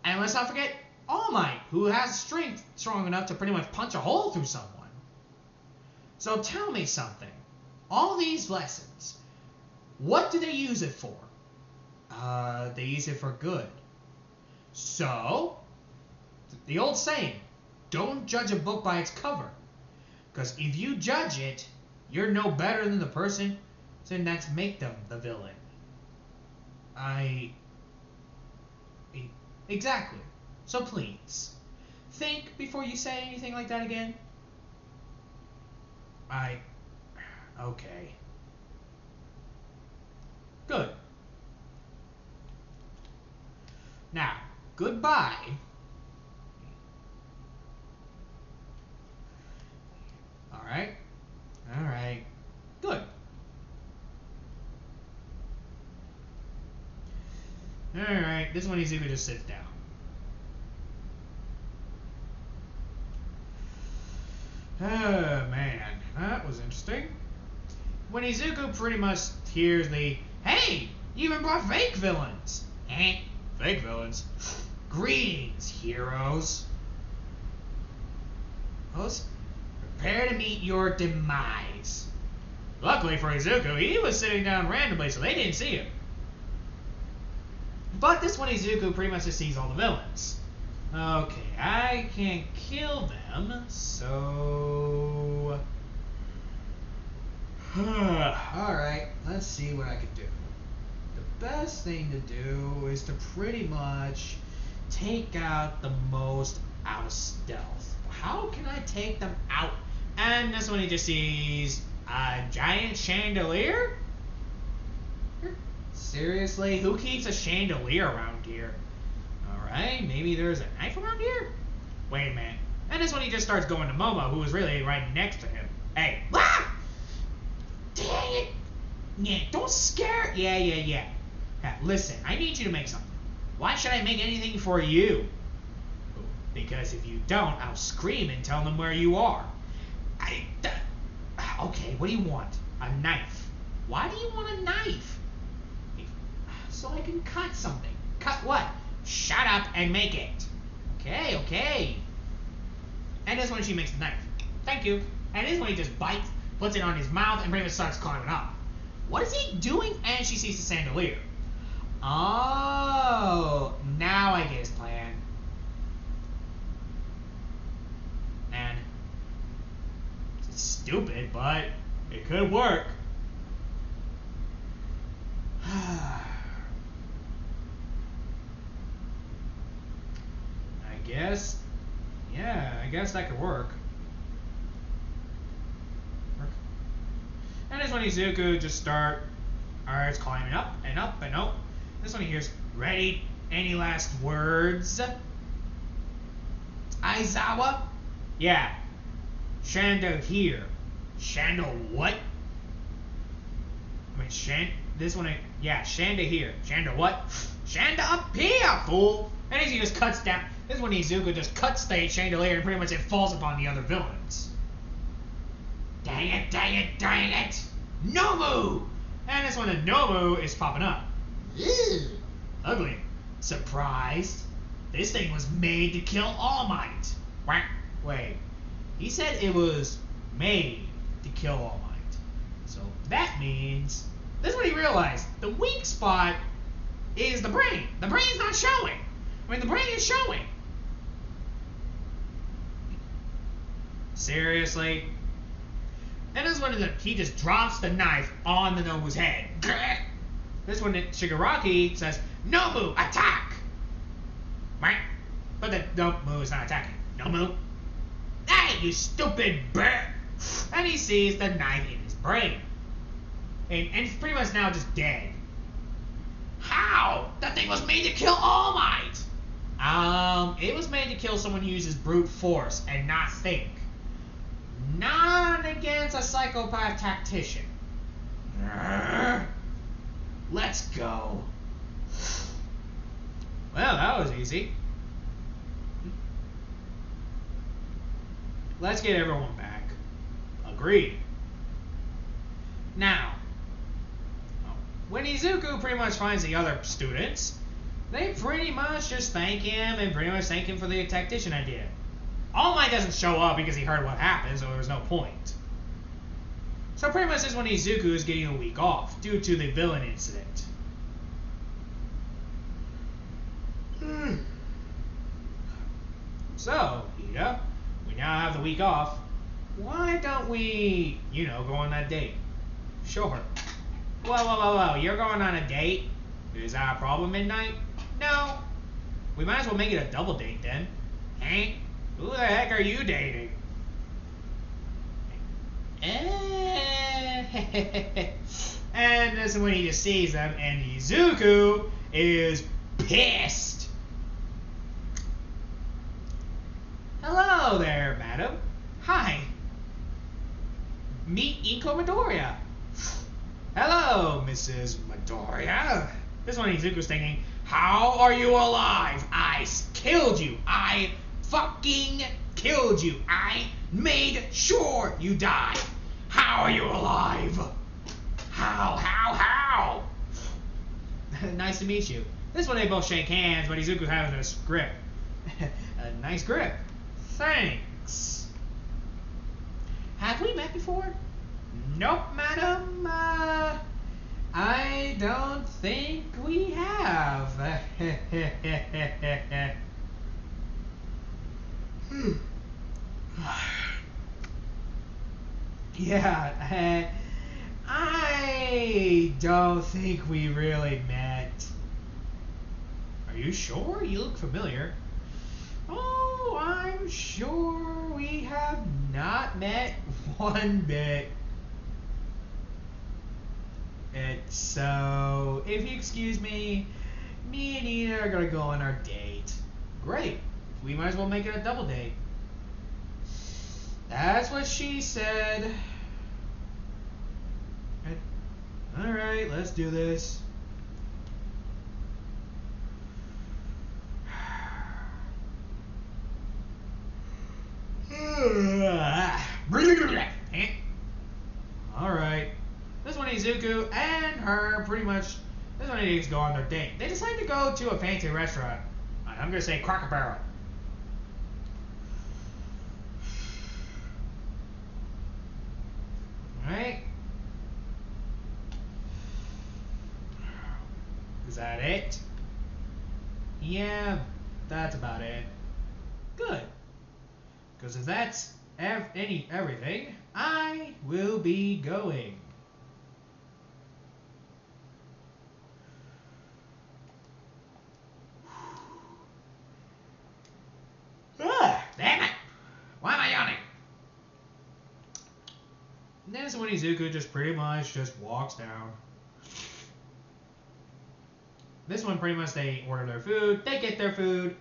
and let's not forget All Might, who has strength strong enough to pretty much punch a hole through someone. So tell me something. All these lessons, what do they use it for? They use it for good. So, the old saying, don't judge a book by its cover. Because if you judge it, you're no better than the person that's make them the villain. Exactly. So please, think before you say anything like that again. Okay. Good. Now, goodbye. Alright. Alright, this one Izuku just sits down. Oh man, that was interesting. When Izuku pretty much hears the, hey, you even brought fake villains. Fake villains? Greetings, heroes. Prepare to meet your demise. Luckily for Izuku, he was sitting down randomly, so they didn't see him. But this one Izuku pretty much just sees all the villains. Okay, I can't kill them, so... Alright, let's see what I can do. The best thing to do is to pretty much take out the most out of stealth. How can I take them out? And this one he just sees a giant chandelier? Seriously? Who keeps a chandelier around here? Alright, maybe there's a knife around here? Wait a minute. And this one he just starts going to Momo, who is really right next to him. Hey. Ah! Dang it! Yeah, don't scare. Yeah. Listen, I need you to make something. Why should I make anything for you? Because if you don't, I'll scream and tell them where you are. Okay, what do you want? A knife. Why do you want a knife? So I can cut something. Cut what? Shut up and make it. Okay. And this one she makes the knife. Thank you. And this one he just bites, puts it on his mouth, and pretty much starts climbing up. What is he doing? And she sees the chandelier. Oh, now I get his plan. And it's stupid, but it could work. I guess that could work. And this one Izuku just starts climbing up and up and up. This one he hears, ready? Any last words? Aizawa? Yeah. Shando here. Shando what? I mean, this one, yeah, Shanda here. Shanda what? Shanda up here, fool! And as he just cuts down, this is when Izuku just cuts the chandelier and pretty much it falls upon the other villains. Dang it! Nomu! And this one, the Nomu is popping up. Ew. Ugly. Surprised? This thing was made to kill All Might. Wait. He said it was made to kill All Might. So that means... This is what he realized. The weak spot is the brain. The brain's not showing. I mean, the brain is showing. Seriously? And this one is he just drops the knife on the Nomu's head. This one, Shigaraki says, Nomu, attack! Right? But the Nomu is not attacking. Nomu? Hey, you stupid bird! And he sees the knife in his brain. And it's pretty much now just dead. How? That thing was made to kill All Might! It was made to kill someone who uses brute force and not think. Not against a psychopath tactician. Let's go. Well, that was easy. Let's get everyone back. Agreed. Now, when Izuku pretty much finds the other students, they pretty much just thank him and pretty much thank him for the tactician idea. All Might doesn't show up because he heard what happened, so there was no point. So pretty much this is when Izuku is getting a week off due to the villain incident. So, Ida, we now have the week off. Why don't we, go on that date? Sure. Whoa, you're going on a date? Is that a problem, Midnight? No. We might as well make it a double date then. Hey, who the heck are you dating? And this is when he just sees them, and Izuku is pissed. Hello there, madam. Hi. Meet Iko Midoriya. Hello, Mrs. Midoriya. This one Izuku's thinking, How are you alive? Killed you. I fucking killed you. I made sure you died. How are you alive? How? Nice to meet you. This one they both shake hands, but Izuku has this grip. A nice grip. Thanks. Have we met before? Nope, madam. I don't think we have. Yeah, I don't think we really met. Are you sure? You look familiar. Oh, I'm sure we have not met one bit. So, if you excuse me, me and Ina are gonna go on our date. Great. We might as well make it a double date. That's what she said. Alright, let's do this. Alright. This one Izuku and her pretty much this one needs to go on their date. They decide to go to a fancy restaurant. I'm gonna say Cracker Barrel. Alright. Is that it? Yeah, that's about it. Good. Because if that's everything, I will be going. Damn it! Why am I yawning? And then when Izuku just pretty much just walks down. This one pretty much they order their food, they get their food.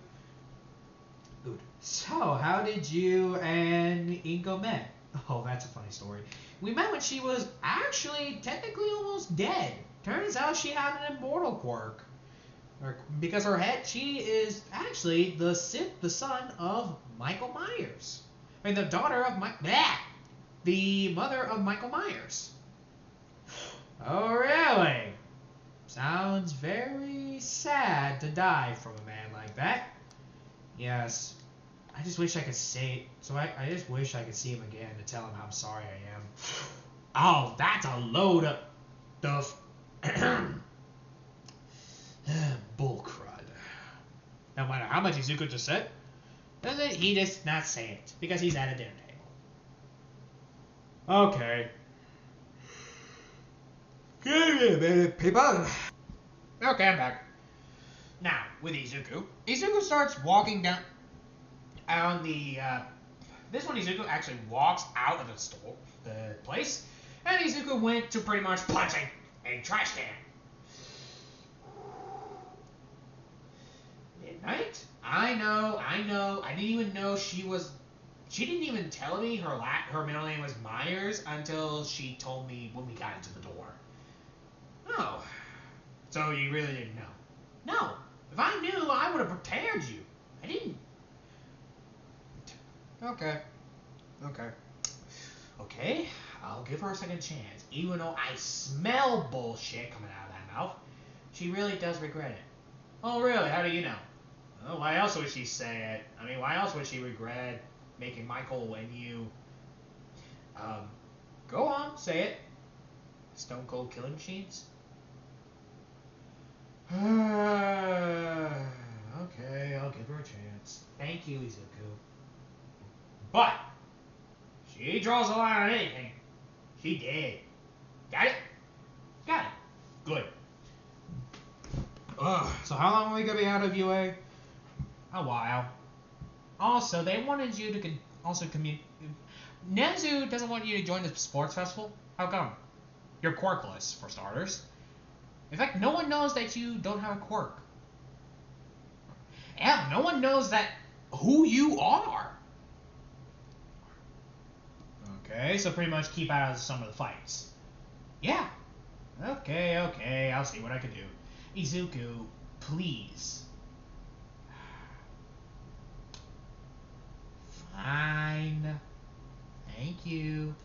So, how did you and Inko met? Oh, that's a funny story. We met when she was actually technically almost dead. Turns out she had an immortal quirk. Because she is actually the son of Michael Myers. I mean, the daughter of the mother of Michael Myers. Oh, really? Sounds very sad to die from a man like that. Yes. I just wish I could say it. So I just wish I could see him again to tell him how sorry I am. Oh, that's a load of bull crud. No matter how much Izuku just said, he just not say it because he's at a dinner table. Okay. Good people. Okay, I'm back. Now, with Izuku. Izuku starts walking down on the, this one Izuku actually walks out of the place, and Izuku went to pretty much punching a trash can. Midnight? I know, I didn't even know she didn't even tell me her middle name was Myers until she told me when we got into the door. Oh. So you really didn't know? No. If I knew, I would have prepared you. I didn't. Okay, I'll give her a second chance. Even though I smell bullshit coming out of that mouth, she really does regret it. Oh, really? How do you know? Oh, why else would she say it? I mean, why else would she regret making Michael and you? Go on, say it. Stone Cold Killing Machines? Okay, I'll give her a chance. Thank you, Izuku. But she draws a line on anything. She did. Got it? Got it. Good. So how long are we gonna be out of UA? A while. Also, they wanted you to Nezu doesn't want you to join the sports festival. How come? You're quirkless, for starters. In fact, no one knows that you don't have a quirk. Yeah, no one knows who you are. Okay, so pretty much keep out of some of the fights. Yeah. Okay, I'll see what I can do. Izuku, Please. Fine. Thank you.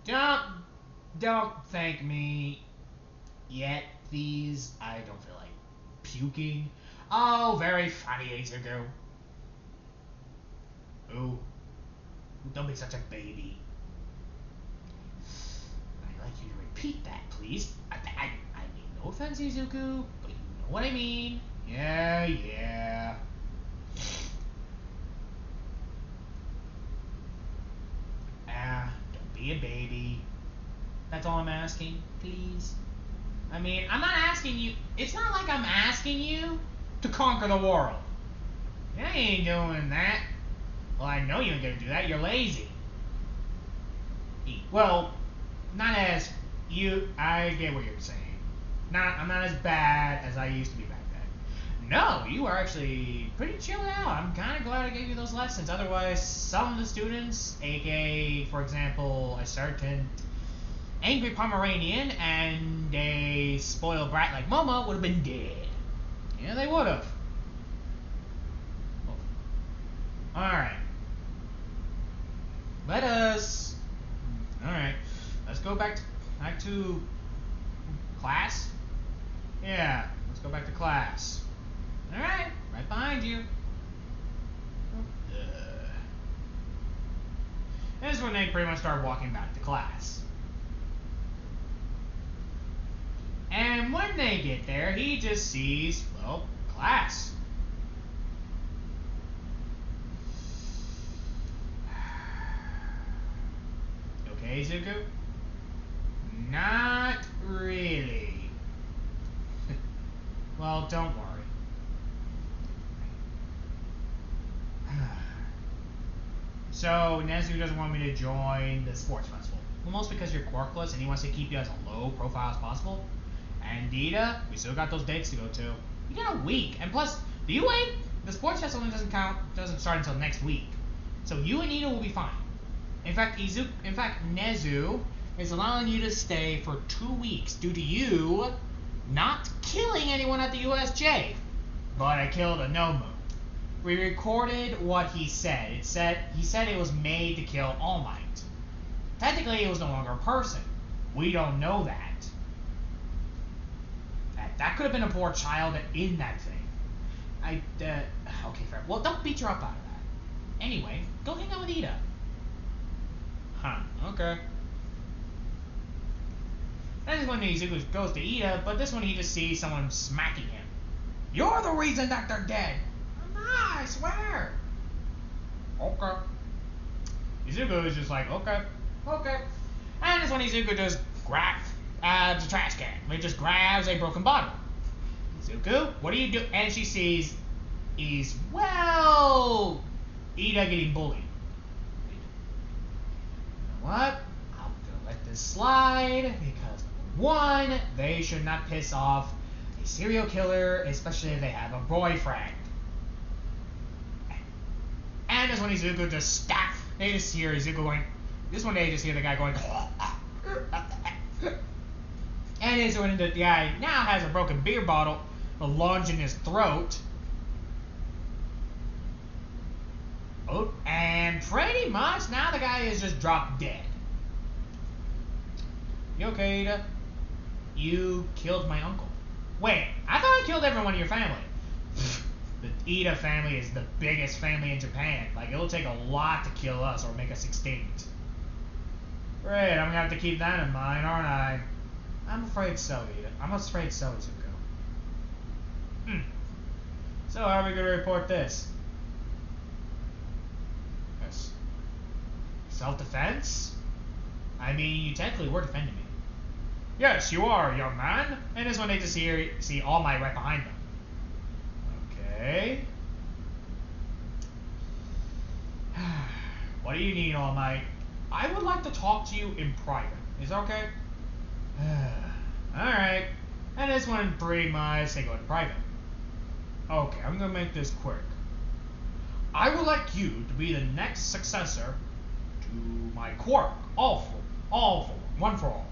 Don't thank me yet, please. I don't feel like puking. Oh, very funny, Izuku. Ooh. Don't be such a baby. I'd like you to repeat that, please. I mean, no offense, Izuku, but you know what I mean. Yeah. Don't be a baby. That's all I'm asking, please. I mean, I'm not asking you. It's not like I'm asking you to conquer the world. I ain't doing that. Well, I know you ain't gonna do that. You're lazy. Well, not as you. I get what you're saying. I'm not as bad as I used to be back then. No, you are actually pretty chilled out. I'm kind of glad I gave you those lessons. Otherwise, some of the students, aka, for example, a certain angry Pomeranian and a spoiled brat like Momo, would have been dead. Yeah, they would have. Alright. Alright. Let's go back to class. Yeah, let's go back to class. Alright, right behind you. This is when they pretty much start walking back to class. And when they get there, he just sees, well, class. Okay, Zuko? Not really. Well, don't worry. So, Nezu doesn't want me to join the sports festival. Well, mostly because you're quirkless and he wants to keep you as a low profile as possible. And Dita, we still got those dates to go to. You got a week. And plus, the UA, the sports festival doesn't start until next week. So you and Ida will be fine. In fact, Nezu is allowing you to stay for 2 weeks due to you not killing anyone at the USJ. But I killed a Nomu. We recorded what he said. He said it was made to kill All Might. Technically, it was no longer a person. We don't know that. That could have been a poor child in that thing. Okay, fair. Well, don't beat her up out of that. Anyway, go hang out with Ida. Huh, okay. That is when Izuku goes to Ida, but this one he just sees someone smacking him. You're the reason that they're dead! I swear! Okay. Izuku is just like, okay. And this when Izuku just grabs the trash can. He just grabs a broken bottle. Izuku, what do you do? And she sees Ida getting bullied. You know what? I'm gonna let this slide because, one, they should not piss off a serial killer, especially if they have a boyfriend. And this when Izuku just stacks. They just hear Izuku going. This one they just hear the guy going. And it's when the guy now has a broken beer bottle, a lunge in his throat. Oh, and pretty much now the guy is just dropped dead. You okay, Ida? You killed my uncle. Wait, I thought I killed everyone in your family. The Ida family is the biggest family in Japan. Like, it'll take a lot to kill us or make us extinct. Great, I'm gonna have to keep that in mind, aren't I? I'm afraid so, Ida. I'm afraid so, Zuko. So, how are we gonna report this? Yes. Self-defense? I mean, you technically were defending me. Yes, you are, young man. And this one they just see All Might right behind them. Okay. What do you need, All Might? I would like to talk to you in private. Is that okay? Alright. And this one pretty much they go to private. Okay, I'm gonna make this quick. I would like you to be the next successor to my quirk. All for one for all.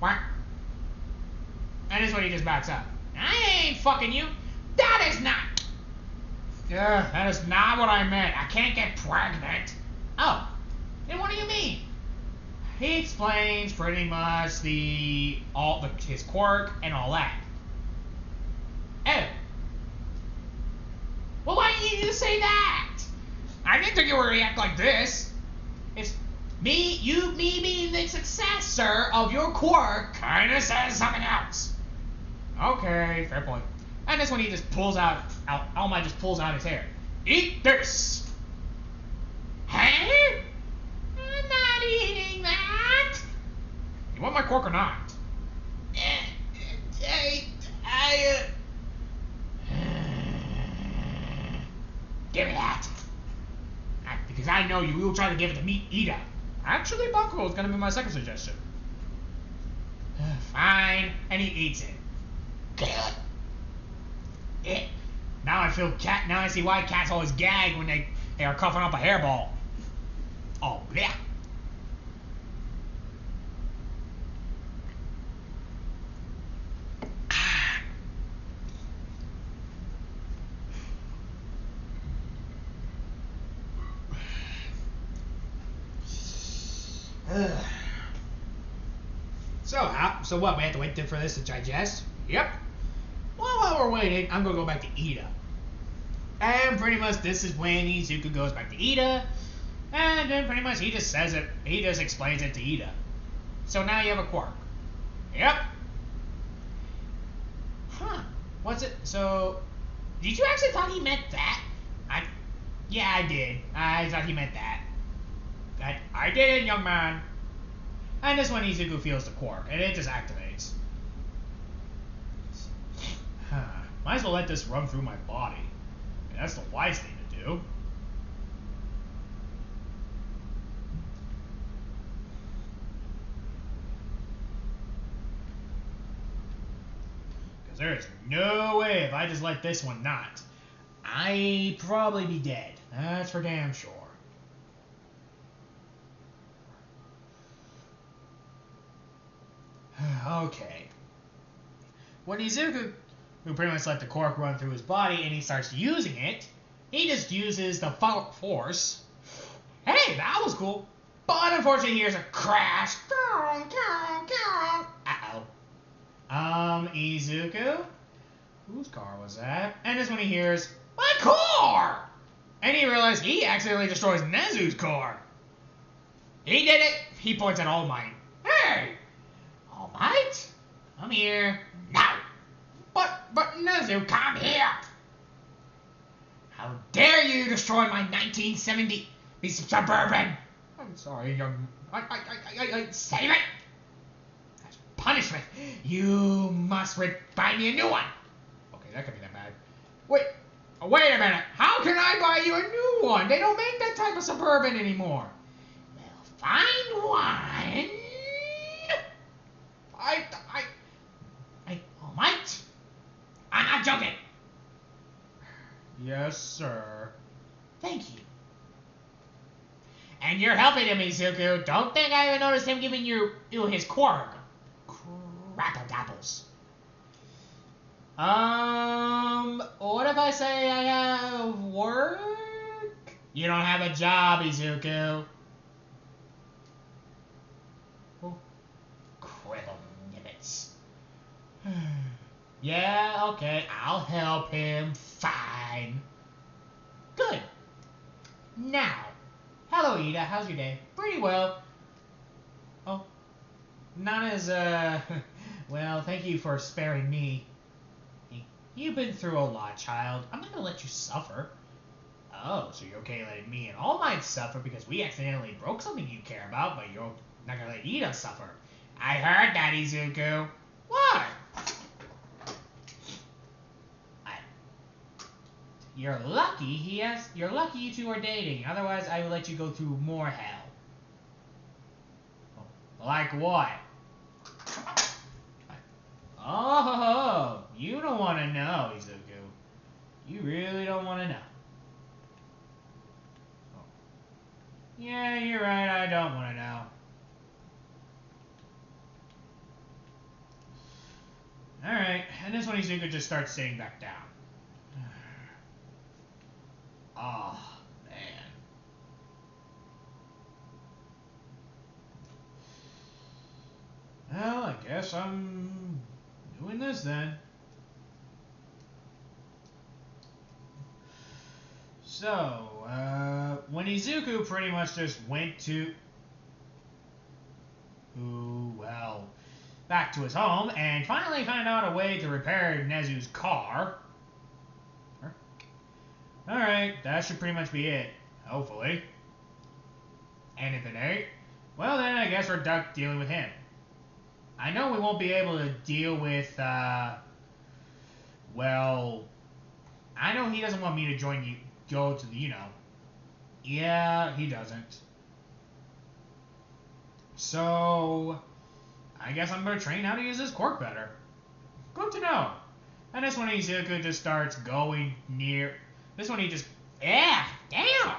What? And this one he just backs up. I ain't fucking you. That is not... that is not what I meant. I can't get pregnant. Oh, then what do you mean? He explains pretty much his quirk and all that. Oh. Well, why didn't you just say that? I didn't think you were react like this. It's me being the successor of your quirk kinda says something else. Okay, fair point. And this one he just pulls out All Might just pulls out his hair. Eat this! Huh? I'm not eating that! You want my quirk or not? Give me that! Because I know you will try to give it to me, Ida. Actually, Bakugo is gonna be my second suggestion. Fine, and he eats it. Now I feel now I see why cats always gag when they are coughing up a hairball. Oh, yeah. So what? We have to wait for this to digest? Yep. Well, while we're waiting, I'm gonna go back to Ida. And pretty much this is when Izuku goes back to Ida. And then pretty much he just says it. He just explains it to Ida. So now you have a quirk. Yep. Huh. What's it? So, did you actually thought he meant that? Yeah, I did. I thought he meant that. I did, young man. And this one Izuku feels the quirk, and it just activates. Might as well let this run through my body. I mean, that's the wise thing to do. Because there is no way if I just let this one not, I'd probably be dead. That's for damn sure. Okay. When Izuku, who pretty much let the quirk run through his body, and he starts using it, he just uses the force. Hey, that was cool. But unfortunately, he hears a crash. Uh-oh. Izuku? Whose car was that? And this when he hears, my car! And he realizes he accidentally destroys Nezu's car. He did it. He points at All Might. Hey! All Might? Come here. Now! But Nezu, come here! How dare you destroy my 1970 Suburban? I'm sorry, young... I save it! As punishment, you must buy me a new one. Okay, that could be that bad. Wait a minute. How can I buy you a new one? They don't make that type of Suburban anymore. Well, find one. All Might? I'm not joking. Yes, sir. Thank you. And you're helping him, Izuku. Don't think I even noticed him giving you his quirk. Crackle dapples. What if I say I have work? You don't have a job, Izuku. Oh, cripple nibbits. Yeah, okay, I'll help him. Fine. Good. Now, hello, Ida. How's your day? Pretty well. Oh, not as, well, thank you for sparing me. You've been through a lot, child. I'm not gonna let you suffer. Oh, so you're okay letting me and All Might suffer because we accidentally broke something you care about, but you're not gonna let Ida suffer. I heard that, Izuku. What? You're lucky you're lucky you two are dating. Otherwise, I would let you go through more hell. Like what? Oh, you don't want to know, Izuku. You really don't want to know. Oh. Yeah, you're right, I don't want to know. Alright, and this one Izuku just starts sitting back down. Oh, man. Well, I guess I'm doing this then. So, when Izuku pretty much just went to... well, back to his home and finally found out a way to repair Nezu's car. Alright, that should pretty much be it. Hopefully. And if it ain't, well then I guess we're done dealing with him. I know we won't be able to deal with, well, I know he doesn't want me to join you, go to the, you know. Yeah, he doesn't. So, I guess I'm gonna train how to use this quirk better. Good to know. And this one Izuku just starts going near, this one he just, damn!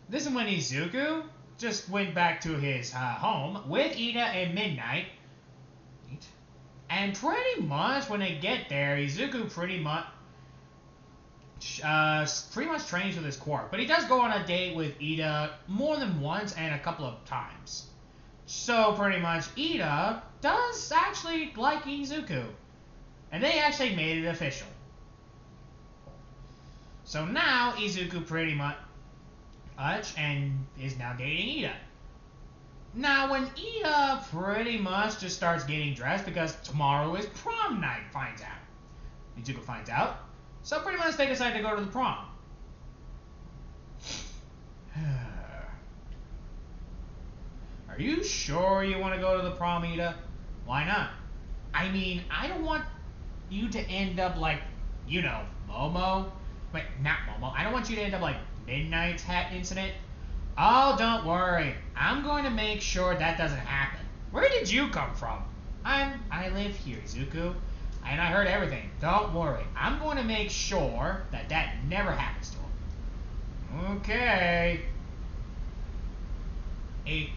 This is when Izuku just went back to his home with Ida and Midnight. And pretty much when they get there, Izuku pretty much trains with his quirk. But he does go on a date with Ida more than once and a couple of times. So pretty much Ida does actually like Izuku. And they actually made it official. So now Izuku pretty much and is now dating Ida. Now when Ida pretty much just starts getting dressed because tomorrow is prom night, Izuku finds out. So pretty much they decide to go to the prom. Are you sure you want to go to the prom, Ida? Why not? I mean, I don't want you to end up like, you know, Momo. Wait, not Momo. I don't want you to end up like Midnight's hat incident. Oh, don't worry. I'm going to make sure that doesn't happen. Where did you come from? I live here, Izuku. And I heard everything. Don't worry. I'm going to make sure that that never happens to him. Okay. 8.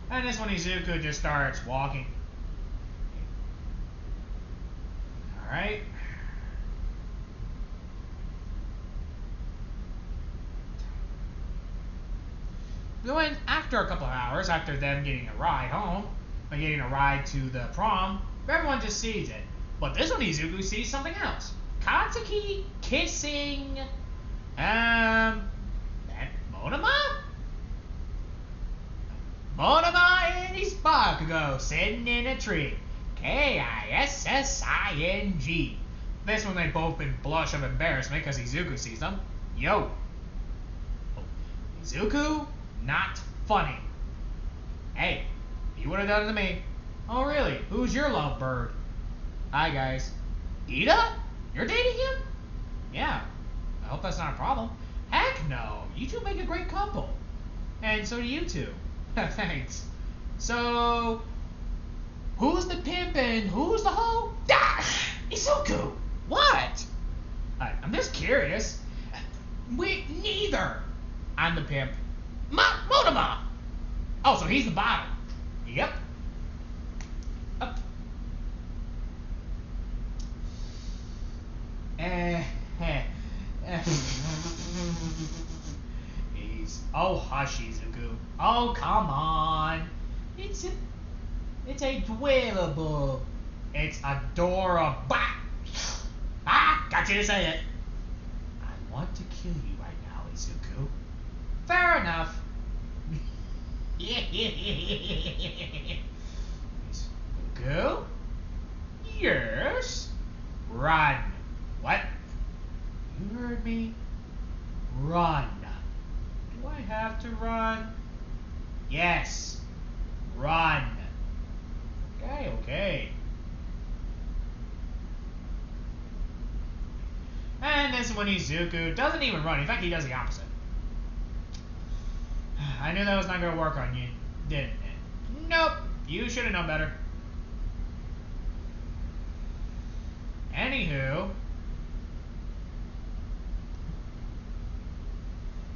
And this one Izuku just starts walking. Alright. Then after a couple of hours, after them getting a ride home, or getting a ride to the prom, everyone just sees it. But this one Izuku sees something else. Katsuki kissing, Monoma? Monoma and his Bakugo sitting in a tree. Kissing. This one they both been blush of embarrassment because Izuku sees them. Yo. Izuku? Not funny. Hey, you would have done it to me. Oh, really? Who's your lovebird? Hi, guys. Ida? You're dating him? Yeah. I hope that's not a problem. Heck no. You two make a great couple. And so do you two. Thanks. So, who's the pimp and who's the hoe? Ah! Izuku! What? I'm just curious. We neither. I'm the pimp. Monoma! Oh, so he's the bottom. Yep. Oh, hush, Izuku. Oh, come on. It's adorable. It's adorable. Ah, got you to say it. I want to kill you right now, Izuku. Fair enough. Izuku? Yes? Run. What? You heard me? Run. Do I have to run? Yes. Run. Okay. And this is when Izuku doesn't even run. In fact, he does the opposite. I knew that was not going to work on you, didn't it? Nope. You should have known better. Anywho,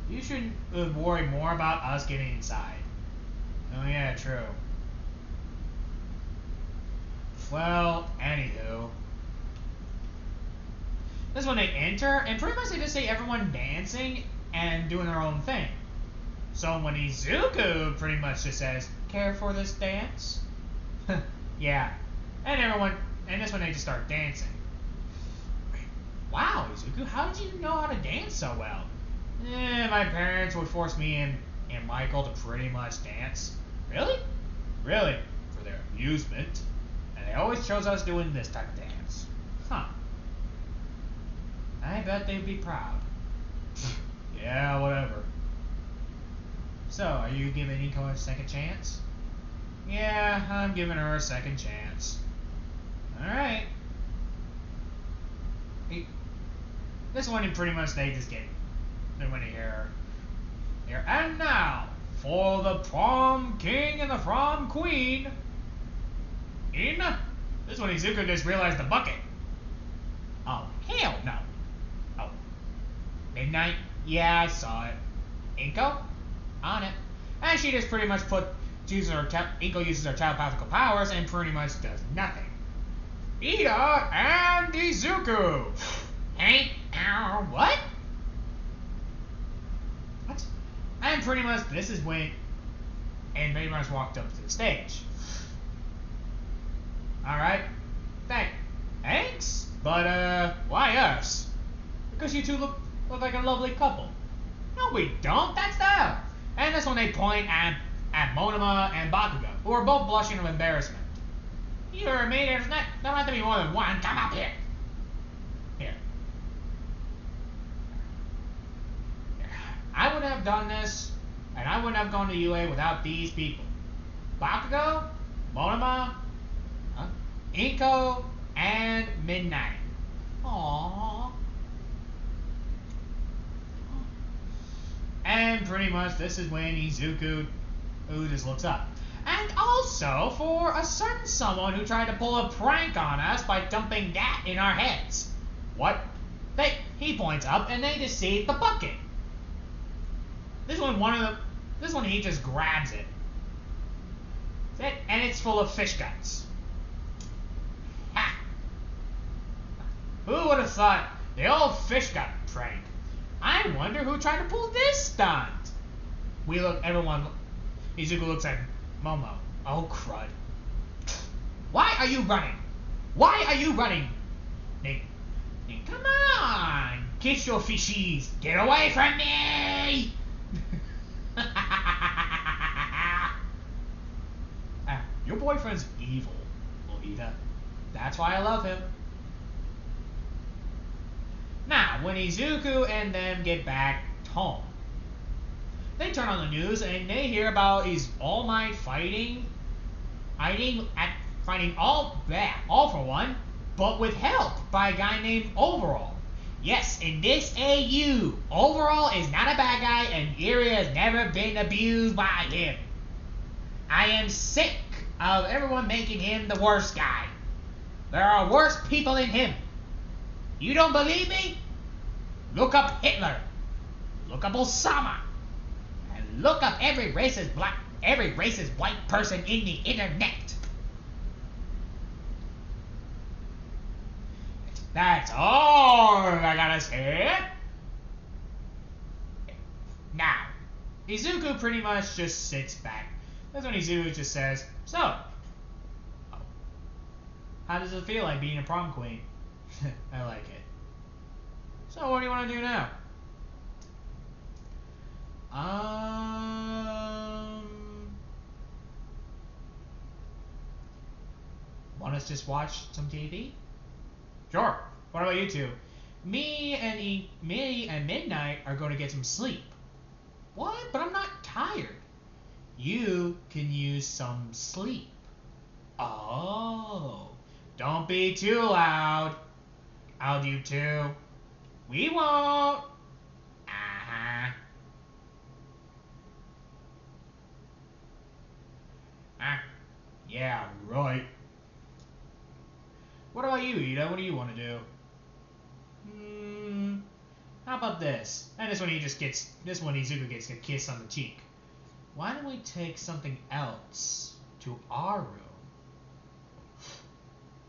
you should worry more about us getting inside. Oh yeah, true. Well, anywho. This is when they enter, and pretty much they just see everyone dancing and doing their own thing. So when Izuku pretty much just says, "Care for this dance?" Yeah. And this when they just start dancing. Wow, Izuku, how did you know how to dance so well? My parents would force me and Michael to pretty much dance. Really? Really? For their amusement. And they always chose us doing this type of dance. Huh. I bet they'd be proud. Yeah, whatever. So, are you giving Nico a second chance? Yeah, I'm giving her a second chance. Alright. This one, pretty much, they just get. They want to hear. And now, for the prom king and the prom queen. This one, Izuku just realized the bucket. Oh, hell no. Oh. Midnight? Yeah, I saw it. Inko? On it. And she just pretty much Inko uses her telepathical powers and pretty much does nothing. Ida and Izuku! Hey, what? What? And pretty much this is when and pretty much walked up to the stage. Alright. Thanks. But why us? Because you two look like a lovely couple. No, we don't. That's them. And that's when they point at Monoma and Bakugo, who are both blushing of embarrassment. You're me. There don't have to be more than one. Come up here. Here. I wouldn't have done this, and I wouldn't have gone to UA without these people. Bakugo, Monoma, Inko, and Midnight. Aww. And pretty much this is when Izuku just looks up. And also for a certain someone who tried to pull a prank on us by dumping that in our heads. What? He points up and they just see the bucket. This one he just grabs it. And it's full of fish guts. Ha! Who would have thought the old fish gut prank? I wonder who tried to pull this stunt. Izuku looks at Momo. Oh, crud. Why are you running? Why are you running? Nate, come on. Kiss your fishies. Get away from me. Your boyfriend's evil, Lolita. That's why I love him. Now, when Izuku and them get back home, they turn on the news and they hear about his All Might fighting all for one, but with help by a guy named Overall. Yes, in this AU, Overall is not a bad guy and Eri has never been abused by him. I am sick of everyone making him the worst guy. There are worse people than him. You don't believe me? Look up Hitler. Look up Osama. And look up every racist white person in the internet. That's all I gotta say. Now, Izuku pretty much just sits back. That's when Izuku just says, so, how does it feel like being a prom queen? I like it. So what do you want to do now? Want us to just watch some TV? Sure. What about you two? Me and Midnight are going to get some sleep. What? But I'm not tired. You can use some sleep. Oh. Don't be too loud. I'll do too. We won't. Uh-huh. Yeah, right. What about you, Ida? What do you want to do? How about this? And this one Izuku gets a kiss on the cheek. Why don't we take something else to our room?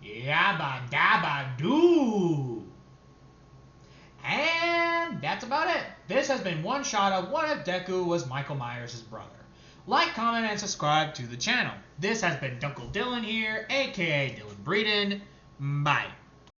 Yabba dabba doo. that's about it. This has been one shot of What If Deku Was Michael Myers' brother. Like, comment, and subscribe to the channel. This has been Dunkle Dylan here, aka Dylan Breeden. Bye.